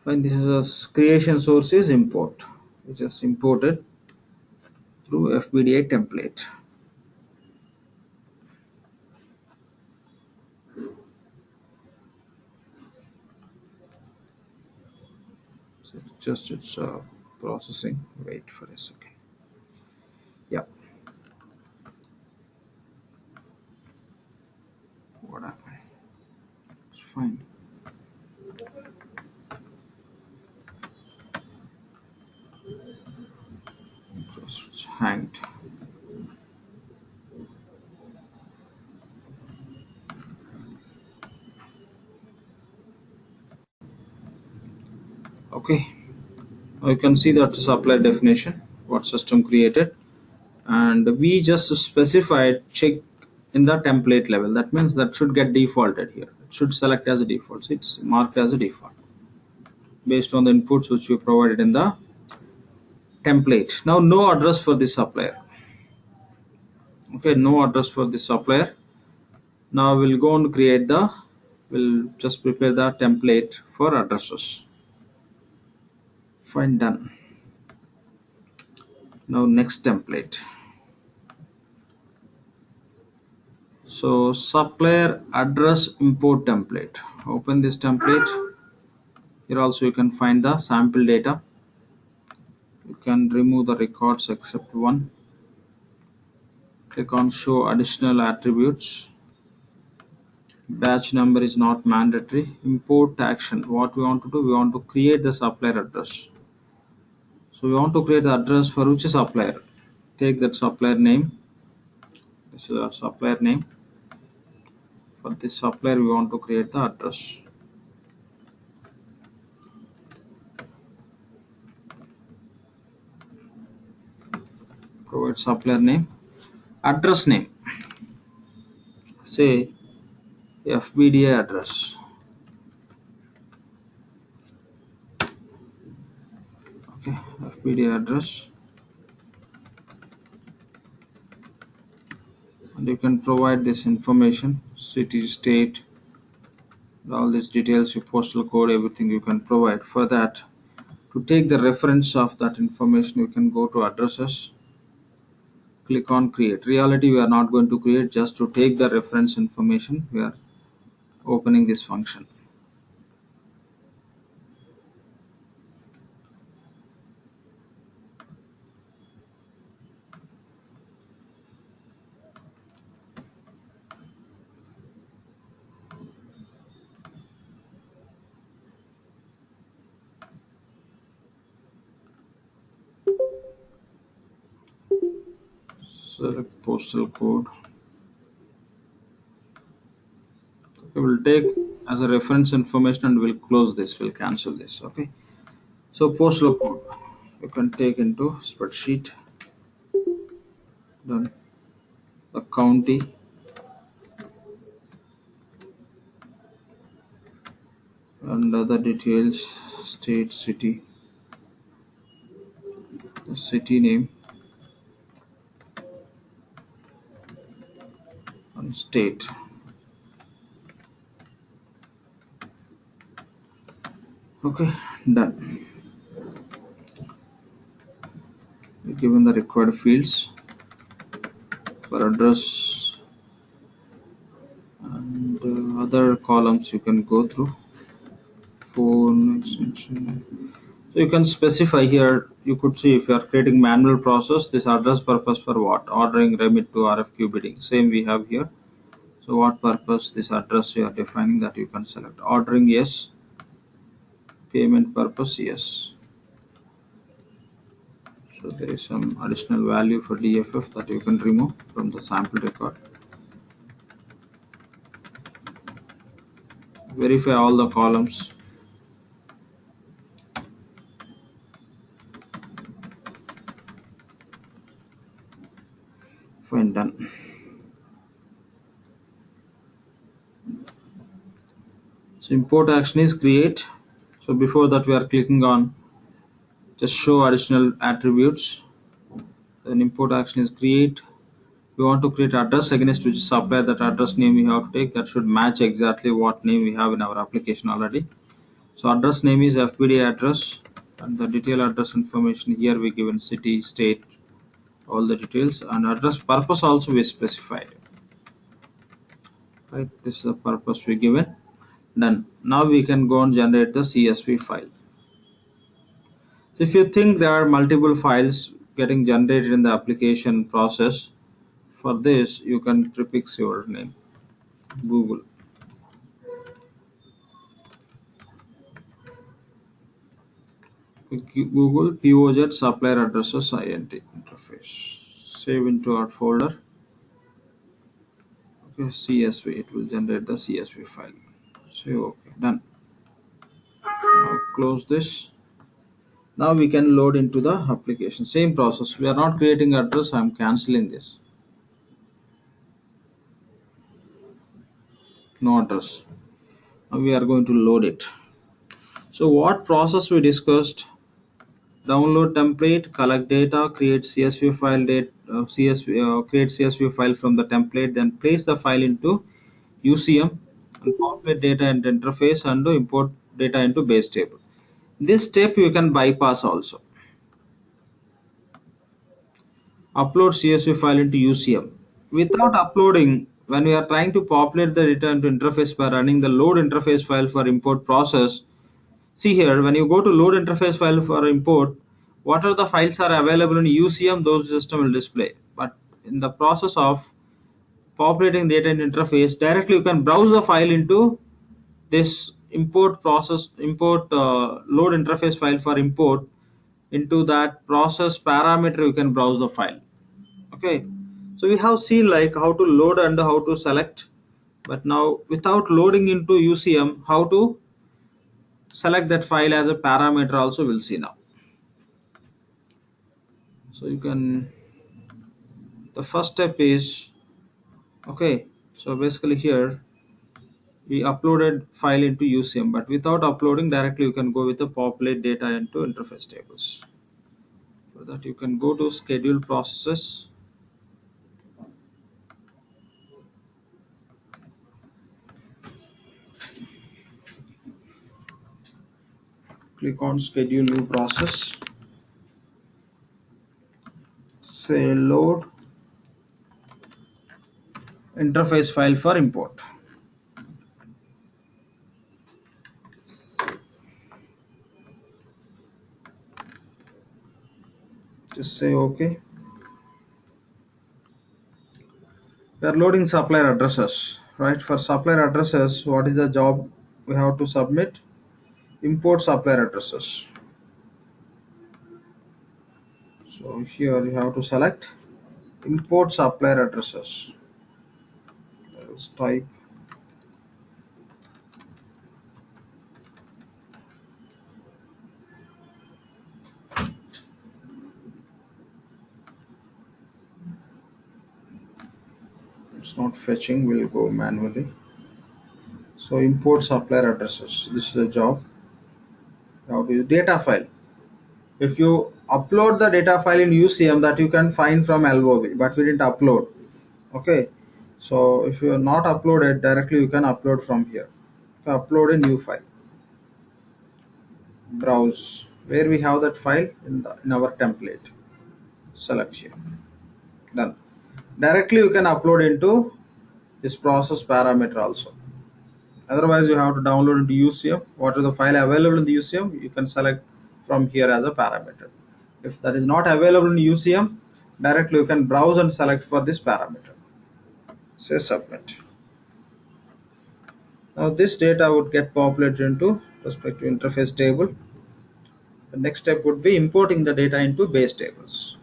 And this is a creation source is import, which is imported through FBDI template. So it's processing. Wait for a second. Yeah. What happened? It's fine. It's hanged. Okay. Now you can see that supply definition, what system created, and we just specified check in the template level. That means that should get defaulted here. It should select as a default. So it's marked as a default based on the inputs which you provided in the template. Now no address for the supplier. Okay, no address for the supplier. Now we'll go and we'll just prepare the template for addresses. Fine, done. Now next template. So supplier address import template. Open this template. Here also you can find the sample data. You can remove the records except one. Click on show additional attributes. Batch number is not mandatory. Import action. What we want to do, we want to create the supplier address. So we want to create the address for which supplier. Take that supplier name. This is our supplier name. For this supplier we want to create the address. Provide supplier name. Address name. Say FBDI address. Okay, FBDI address. And you can provide this information, city, state, all these details, your postal code, everything you can provide. For that, to take the reference of that information, you can go to addresses, click on create. Reality we are not going to create, just to take the reference information we are opening this function. Select postal code. We will take as a reference information and we'll close this, we'll cancel this. Okay, so postal code you can take into spreadsheet. Then the county, and other details, state, city, the city name and state. Okay, done. We given the required fields for address and other columns you can go through. Phone extension. So you can specify here. You could see if you are creating manual process, this address purpose for what? Ordering, remit to RFQ bidding. Same we have here. So what purpose this address you are defining, that you can select. Ordering, yes. Payment purpose, yes. So there is some additional value for DFF that you can remove from the sample record. Verify all the columns. Fine, done. So import action is create. So before that we are clicking on just show additional attributes. Then import action is create. We want to create address against which supplier, that address name we have to take, that should match exactly what name we have in our application already. So address name is FBDI address, and the detail address information here we given city, state, all the details, and address purpose also we specified. Right, this is the purpose we given. Done. Now we can go and generate the CSV file. So if you think there are multiple files getting generated in the application process, for this you can prefix your name, Google. Google POZ supplier addresses INT interface. Save into our folder. Okay, CSV. It will generate the CSV file. So okay, done. Now close this. Now we can load into the application. Same process. We are not creating address. I am cancelling this. No address. Now we are going to load it. So what process we discussed? Download template, collect data, create CSV file, create CSV file from the template, then place the file into UCM and populate data into interface and import data into base table. This step you can bypass also. Upload CSV file into UCM. Without uploading, when we are trying to populate the data into interface by running the load interface file for import process, see here, when you go to load interface file for import, what are the files are available in UCM, those system will display. But in the process of populating data in interface, directly you can browse the file into this import process, load interface file for import. Into that process parameter you can browse the file. Okay, so we have seen like how to load and how to select, but now without loading into UCM, how to select that file as a parameter also we'll see now. So you can, the first step is, okay, so basically here we uploaded file into UCM, but without uploading directly you can go with the populate data into interface tables. For that you can go to schedule processes, click on schedule new process, say load interface file for import. Just say okay. We are loading supplier addresses, right? For supplier addresses, what is the job we have to submit? Import supplier addresses. So here you have to select import supplier addresses. Let's type it's not fetching, we'll go manually. So import supplier addresses, this is a job. Now to use data file. If you upload the data file in UCM, that you can find from LOB, but we didn't upload. Okay, so if you are not uploaded directly, you can upload from here. So upload a new file, browse where we have that file in our template. select here. Done. Directly you can upload into this process parameter also. Otherwise you have to download into UCM. What is the file available in the UCM, you can select from here as a parameter. If that is not available in UCM, directly you can browse and select for this parameter. Say submit. Now this data would get populated into respective interface table. The next step would be importing the data into base tables.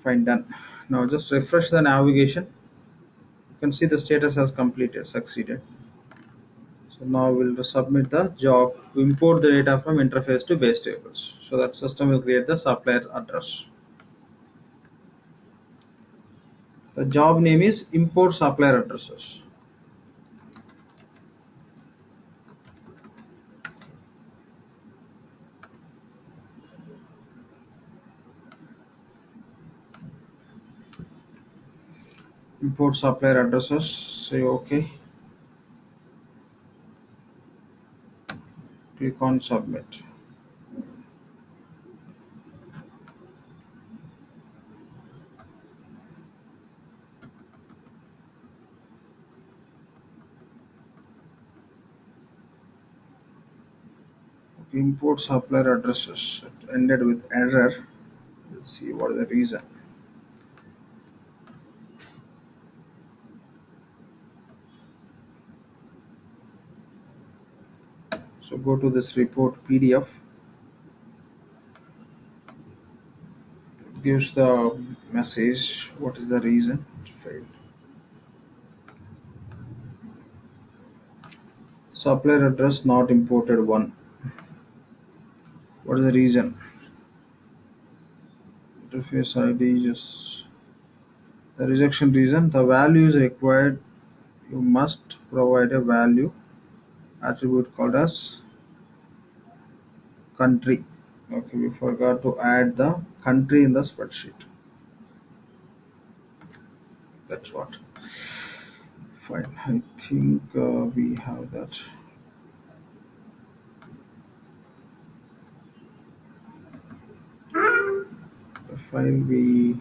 Fine, done. Now just refresh the navigation. You can see the status has completed, succeeded. So now we'll submit the job to import the data from interface to base tables. So that system will create the supplier address. The job name is import supplier addresses. Import supplier addresses. Say OK. Click on submit. Okay, import supplier addresses. It ended with error. Let's see what is the reason. So go to this report PDF. It gives the message what is the reason it failed. Supplier address not imported 1. What is the reason? Interface ID just the rejection reason. The value is required. You must provide a value attribute called as country. Okay, we forgot to add the country in the spreadsheet. That's what. Fine. I think we have that. The file we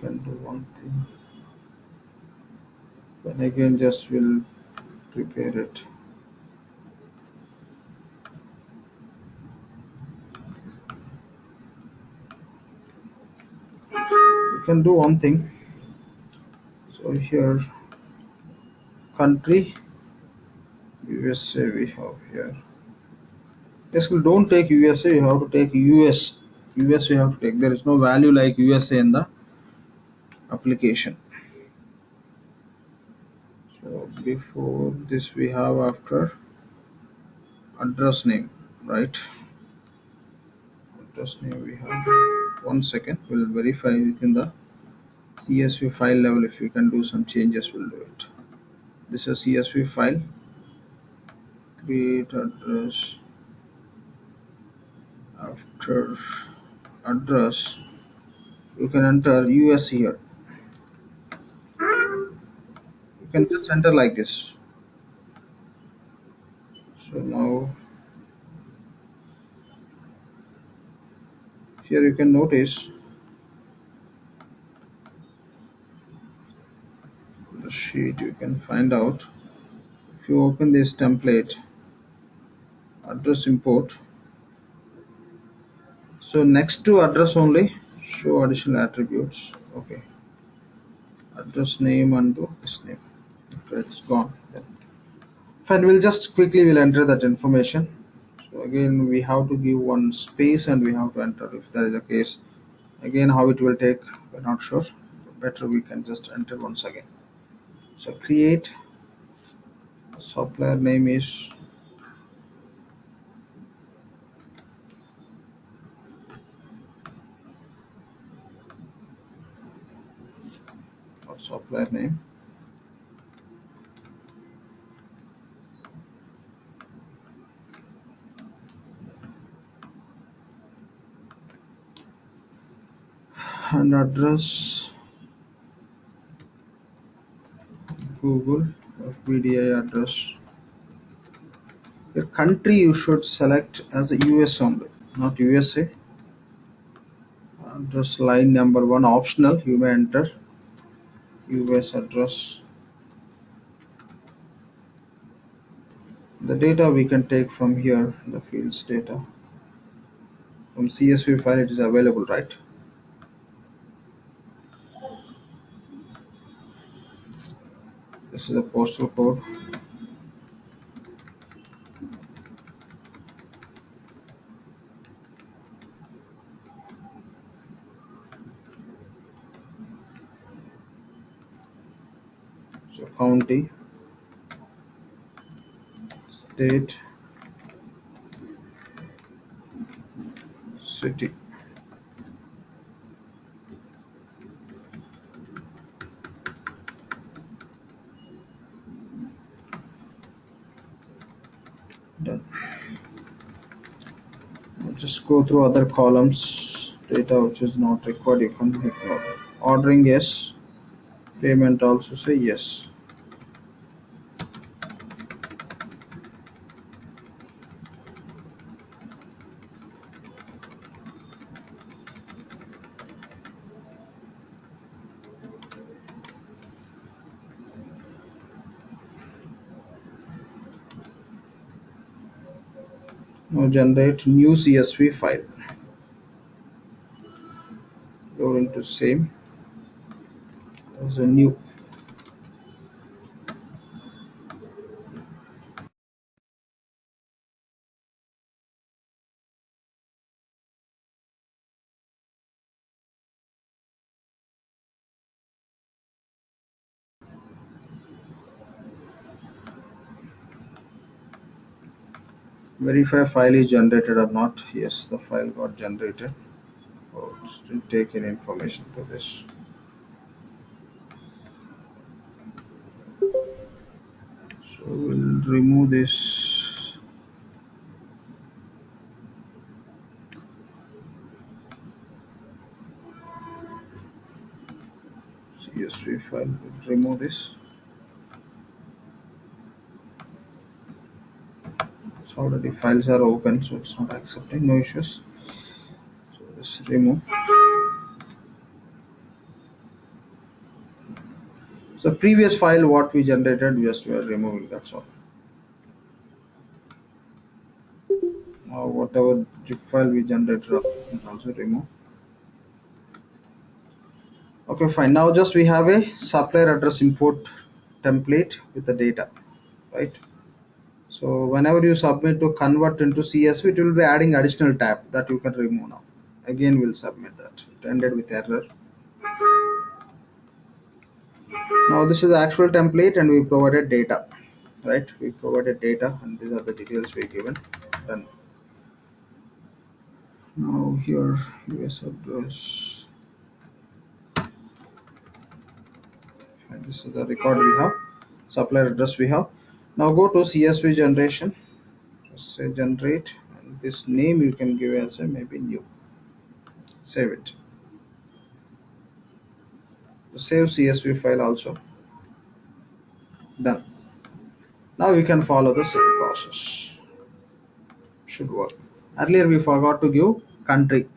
can do one thing. Then again, just will prepare it. We can do one thing. So here, country USA we have here. Basically, don't take USA. You have to take US. US you have to take. There is no value like USA in the application. So before this we have after address name, right? Address name we have. 1 second, we'll verify within the CSV file level. If you can do some changes, we'll do it. This is CSV file. Create address. After address, you can enter US here. You can just enter like this. So now here you can notice the sheet. You can find out if you open this template address import. So next to address only show additional attributes. Okay, address name and this name. Okay, it's gone. Then fine, we'll just quickly will enter that information. So again we have to give one space and we have to enter if that is the case. Again how it will take, we're not sure. Better we can just enter once again. So create supplier name is supplier name. and address Google FBDI address. Your country you should select as US only, not USA. Address line number 1 optional, you may enter US address. The data we can take from here, the fields data. From CSV file it is available, right? This is the postal code. So county, state, city. Done. Now just go through other columns. Data which is not required you can ignore. Ordering yes. Payment also say yes. Now generate new CSV file. Go into same as a new. Verify file is generated or not. Yes, the file got generated. Oh, it didn't take any information to this. So we'll remove this. CSV file. We'll remove this. It's already files are open, so it's not accepting. No issues. So just remove. So previous file what we generated, just we are removing. That's all. Now whatever zip file we generated, we can also remove. Okay, fine. Now just we have a supplier address import template with the data, right? So whenever you submit to convert into CSV, it will be adding additional tab that you can remove now. Again, we'll submit that. It ended with error. Now this is the actual template, and we provided data, right? We provided data, and these are the details we given. Done. Now here, US address. And this is the record we have. Supplier address we have. Now go to CSV generation. Just say generate, and this name you can give as a maybe new. Save it. Save CSV file also. Done. Now we can follow the same process. Should work. Earlier we forgot to give country.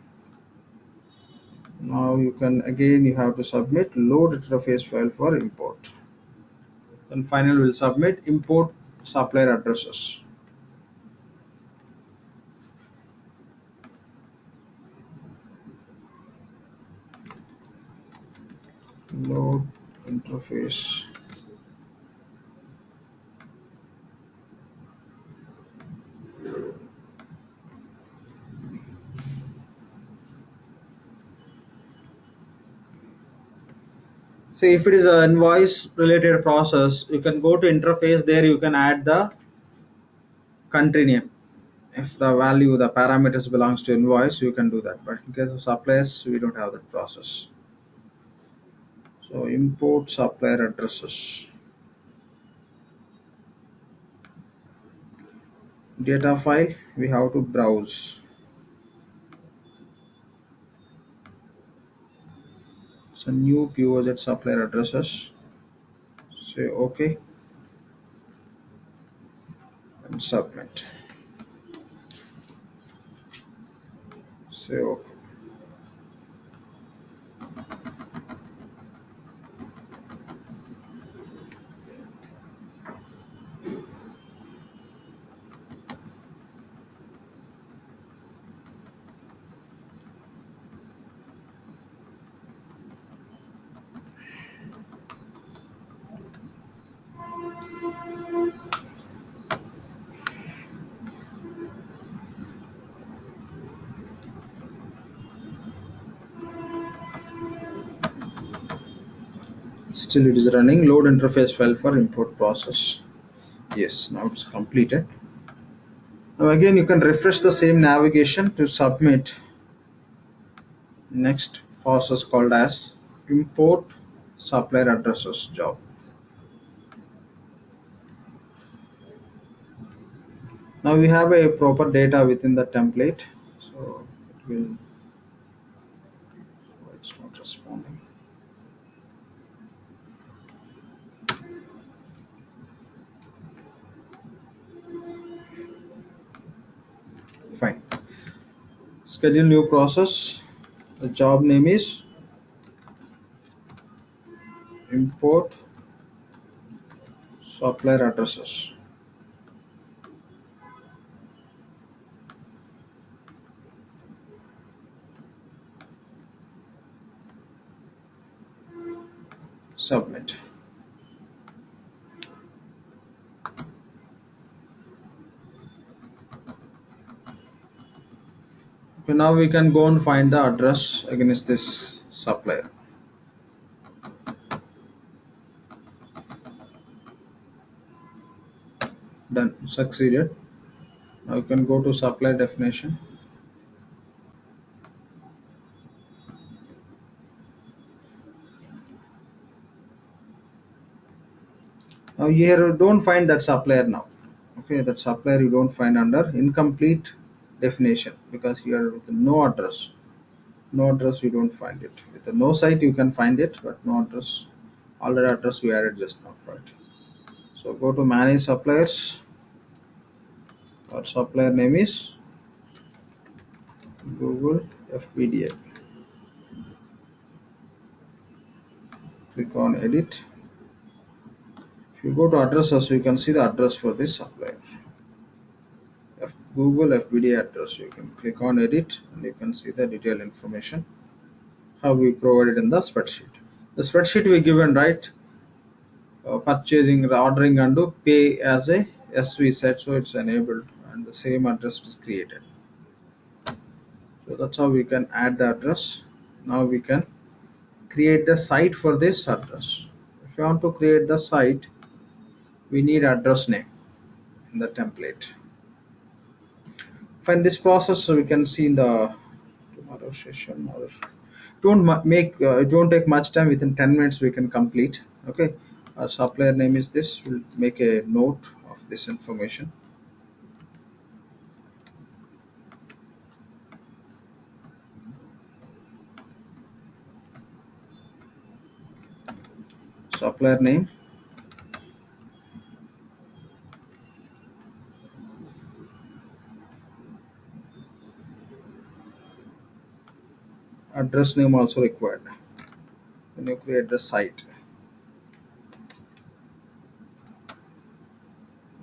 Now you can again you have to submit load interface file for import. Then finally we'll submit import supplier addresses. Load interface. So if it is an invoice related process, you can go to interface. There you can add the country name. If the value, the parameters belongs to invoice, you can do that. But in case of suppliers, we don't have that process. So import supplier addresses. Data file, we have to browse. So new POZ supplier addresses. Say OK and submit. Say OK. Still it is running. Load interface file for import process. Yes, now it's completed. Now again you can refresh the same navigation to submit next process called as import supplier addresses job. Now we have a proper data within the template, so it will, it's not responding. Fine. Schedule new process. The job name is import supplier addresses. Submit. Okay, now we can go and find the address against this supplier. Done. Succeeded. Now you can go to supplier definition. Now here you don't find that supplier now. Okay, that supplier you don't find under incomplete definition because here with no address. No address you don't find it. With the no site you can find it, but no address. Already address we added just now, right? So go to manage suppliers. Our supplier name is Google FBDI. Click on edit. If you go to addresses, you can see the address for this supplier. Google FBDI address. You can click on edit and you can see the detailed information how we provided in the spreadsheet. The spreadsheet we given, right? Purchasing, ordering, and do pay as a SV set, so it's enabled and the same address is created. So that's how we can add the address. Now we can create the site for this address. If you want to create the site, we need address name in the template. Find this process, so we can see in the tomorrow session. Or it won't take much time. Within 10 minutes we can complete. Okay, our supplier name is this. We'll make a note of this information. Supplier name, address name also required when you create the site,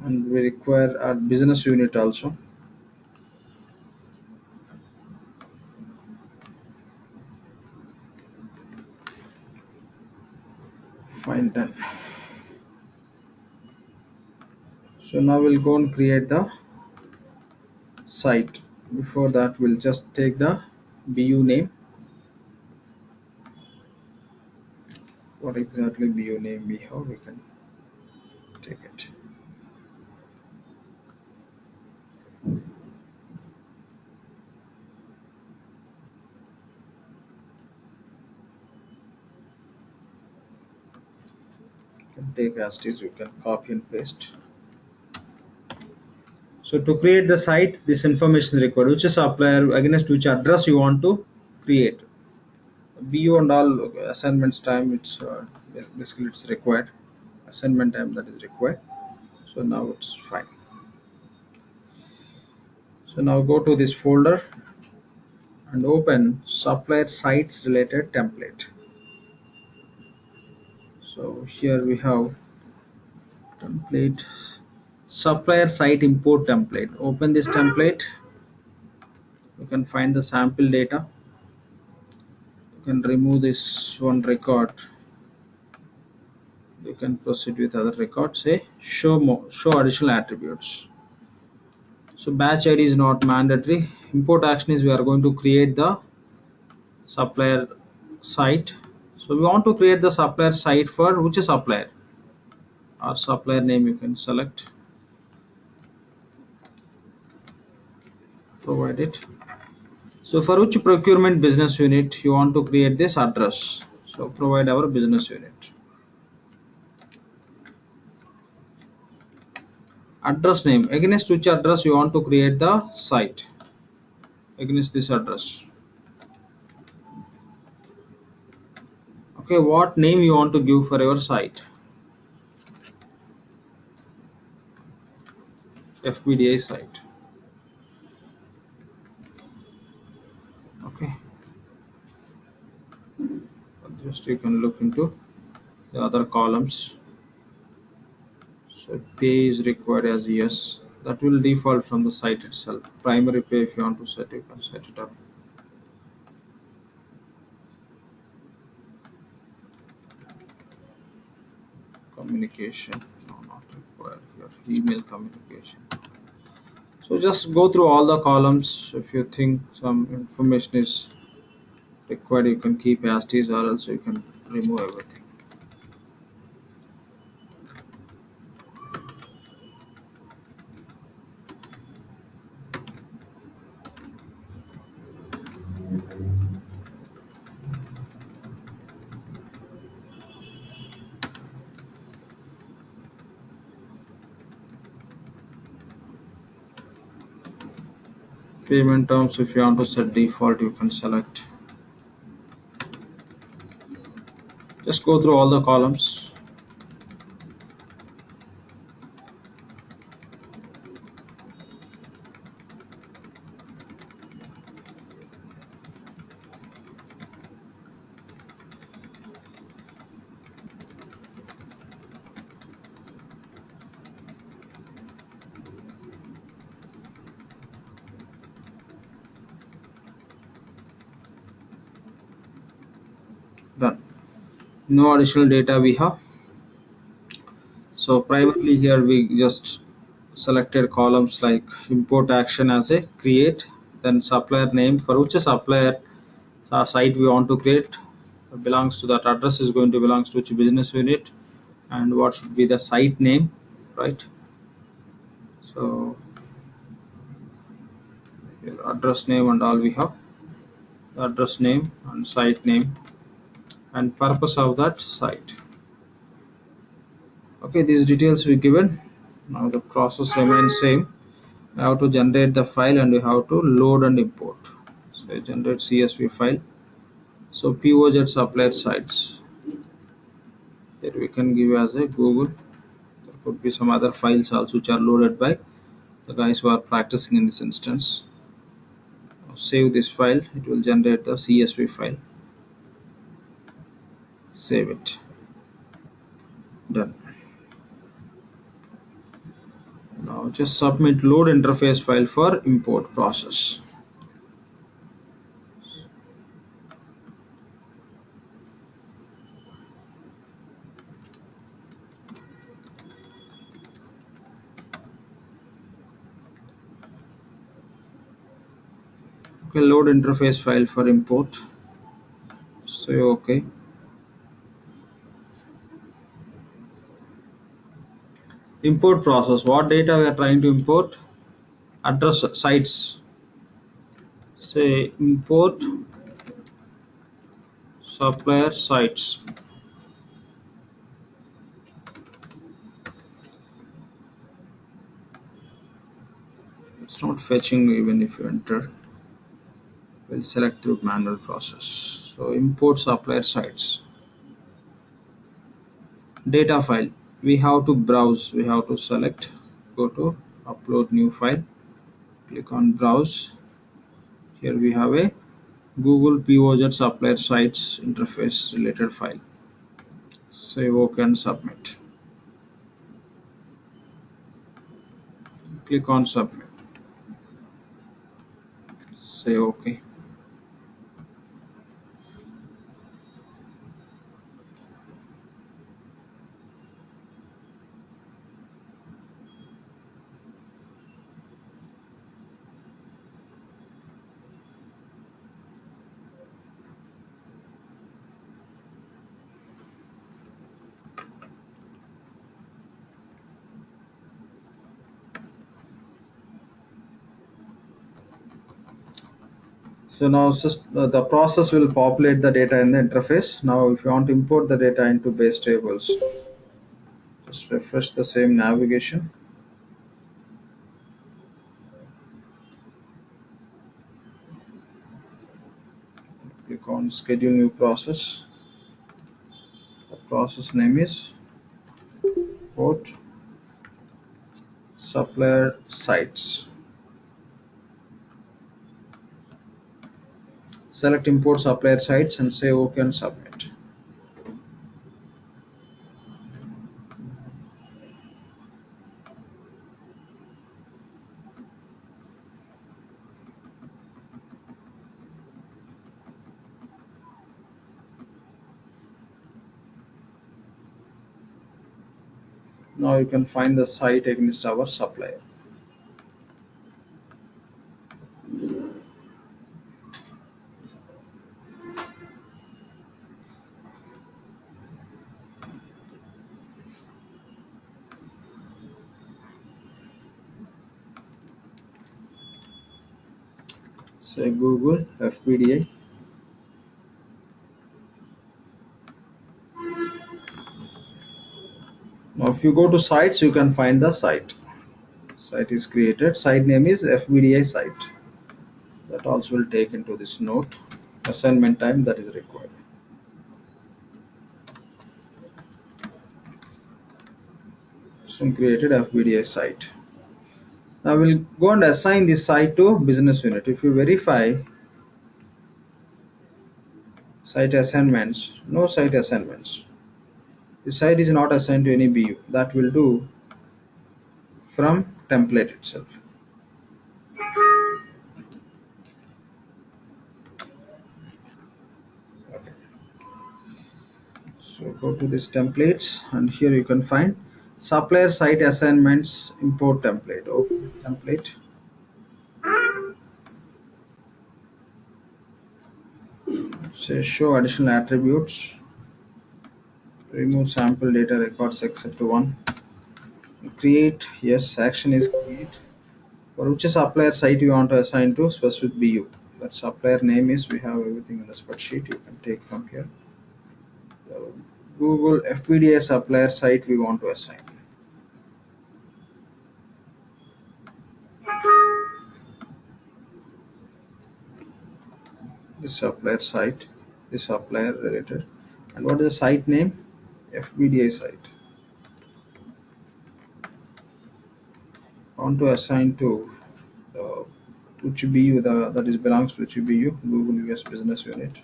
and we require a business unit also. Fine, done. So now we'll go and create the site. Before that, we'll just take the BU name. What exactly BU name we have, we can take it. You can take as it is, you can copy and paste. So to create the site, this information is required. Which is supplier, against which address you want to create. BU and all assignments time, it's basically it's required. Assignment time that is required. So now it's fine. So now go to this folder and open supplier sites related template. So here we have template supplier site import template. Open this template. You can find the sample data. You can remove this one record. You can proceed with other records. Say show more, show additional attributes. So batch ID is not mandatory. Import action is we are going to create the supplier site. So we want to create the supplier site for which is supplier or supplier name you can select. Provide it. So for which procurement business unit you want to create this address. So provide our business unit. Address name, against which address you want to create the site. Against this address. Okay, what name you want to give for your site. FBDI site. Okay. Just you can look into the other columns. So pay is required as yes. That will default from the site itself. Primary pay, if you want to set, you can set it up. Communication, no, not required here. Email communication. So just go through all the columns. If you think some information is required, you can keep as is, or else you can remove everything. Payment terms, if you want to set default, you can select. Just go through all the columns. Done. No additional data we have. So primarily here we just selected columns like import action as a create, then supplier name for which a supplier site we want to create belongs to that address is going to belongs to which business unit, and what should be the site name, right? So here address name and all we have, the address name and site name and purpose of that site. Okay, these details we given. Now the process remains same. I have to generate the file and we have to load and import. So I generate CSV file. So POZ supplier sites. Here we can give as a Google. There could be some other files also which are loaded by the guys who are practicing in this instance. Save this file. It will generate the CSV file. Save it. Done. Now just submit load interface file for import process. Okay, load interface file for import. Say okay. Import process. What data we are trying to import? Address sites. Say import supplier sites. It's not fetching even if you enter. We'll select through manual process. So import supplier sites. Data file. We have to browse. We have to select. Go to upload new file. Click on browse. Here we have a Google POZ supplier sites interface related file. Save OK and submit. Click on submit. Say OK. So now the process will populate the data in the interface. Now if you want to import the data into base tables, just refresh the same navigation. Click on schedule new process. The process name is import supplier sites. Select import supplier sites and say OK and submit. Now you can find the site against our supplier. Say Google FBDI. Now if you go to sites, you can find the site. Site is created. Site name is FBDI site. That also will take into this note. Assignment time that is required. So created FBDI site. Now we'll go and assign this site to business unit. If you verify site assignments, no site assignments. The site is not assigned to any BU. That will do from template itself. Okay. So go to this templates and here you can find supplier site assignments import template. Open template. Say show additional attributes. Remove sample data records except one. Create, yes, action is create. For which supplier site you want to assign to specific BU. That supplier name is, we have everything in the spreadsheet, you can take from here. The Google FBDI supplier site we want to assign. This supplier site, this supplier related. And what is the site name? FBDI site. I want to assign to which BU that is belongs to which BU, Google US Business Unit.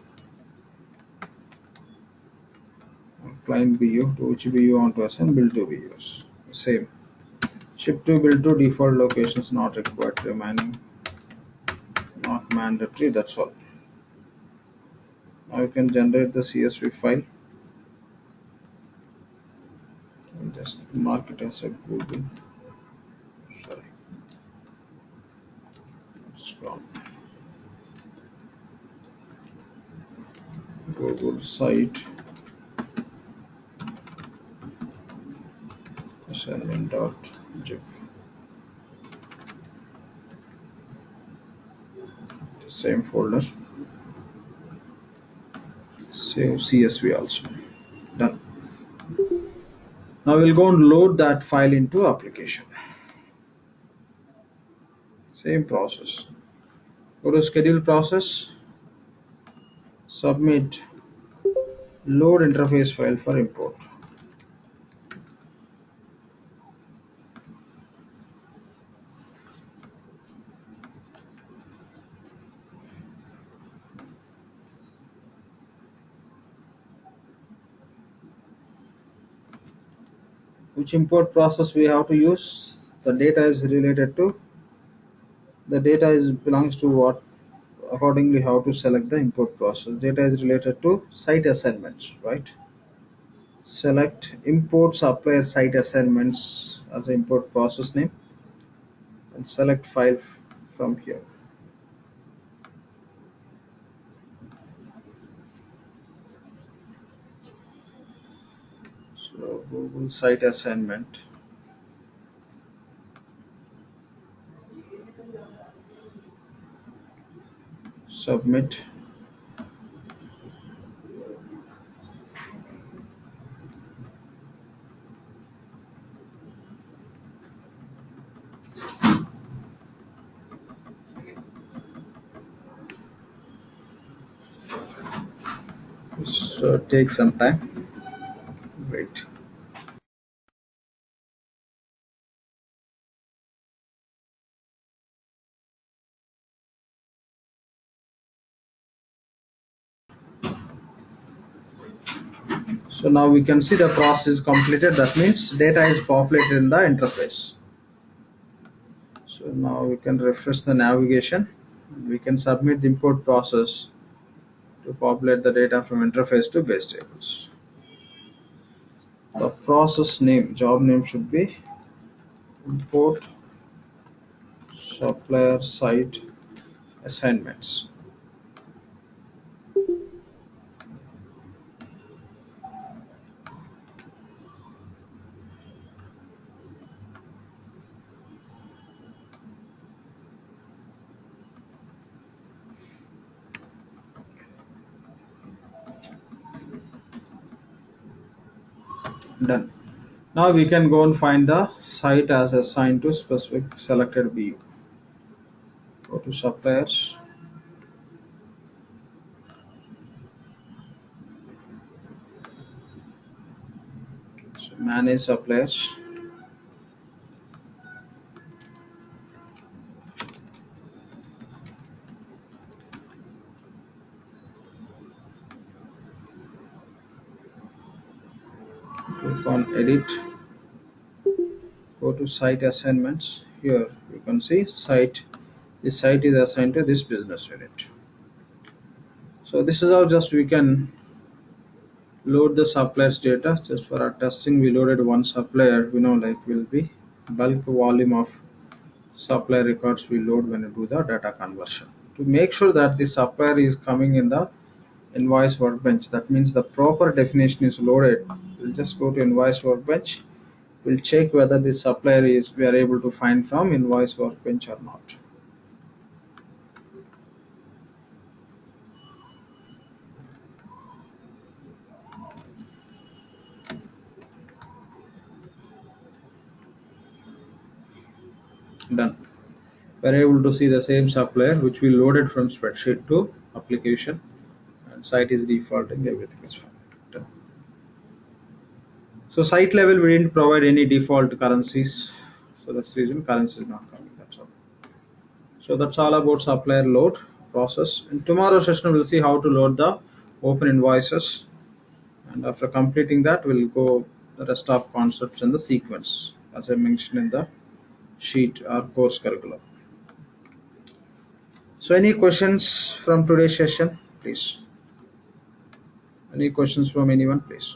Client BU to which BU you want to assign, build to BUs. Same. Ship to build to default locations not required, remaining not mandatory, that's all. Now you can generate the CSV file and just mark it as a Google. Sorry. It's gone. Google site assignment.gif. Same folder. Save CSV also. Done. Now we'll go and load that file into application. Same process. Go to schedule process. Submit load interface file for import. Which import process we have to use? The data is related to, the data is belongs to what, accordingly how to select the import process. Data is related to site assignments, right? Select import supplier site assignments as an import process name and select file from here. So Google site assignment. Submit. So take some time. Wait. So now we can see the process is completed. That means data is populated in the interface. So now we can refresh the navigation. We can submit the import process to populate the data from interface to base tables. The process name, job name should be import supplier site assignments. Done. Now we can go and find the site as assigned to specific selected view. Go to suppliers. So manage suppliers. Click on edit. Go to site assignments. Here you can see site. This site is assigned to this business unit. So this is how just we can load the suppliers data. Just for our testing, we loaded one supplier. We know like will be bulk volume of supplier records we load when you do the data conversion. To make sure that the supplier is coming in the invoice workbench, that means the proper definition is loaded. We'll just go to invoice workbench. We'll check whether the supplier is we are able to find from invoice workbench or not. Done. We're able to see the same supplier which we loaded from spreadsheet to application, and site is defaulting, everything is fine. Done. So site level we didn't provide any default currencies, so that's the reason currency is not coming. That's all. So that's all about supplier load process. In tomorrow's session we'll see how to load the open invoices, and after completing that we'll go the rest of concepts in the sequence as I mentioned in the sheet or course curriculum. So any questions from today's session, please? Any questions from anyone, please?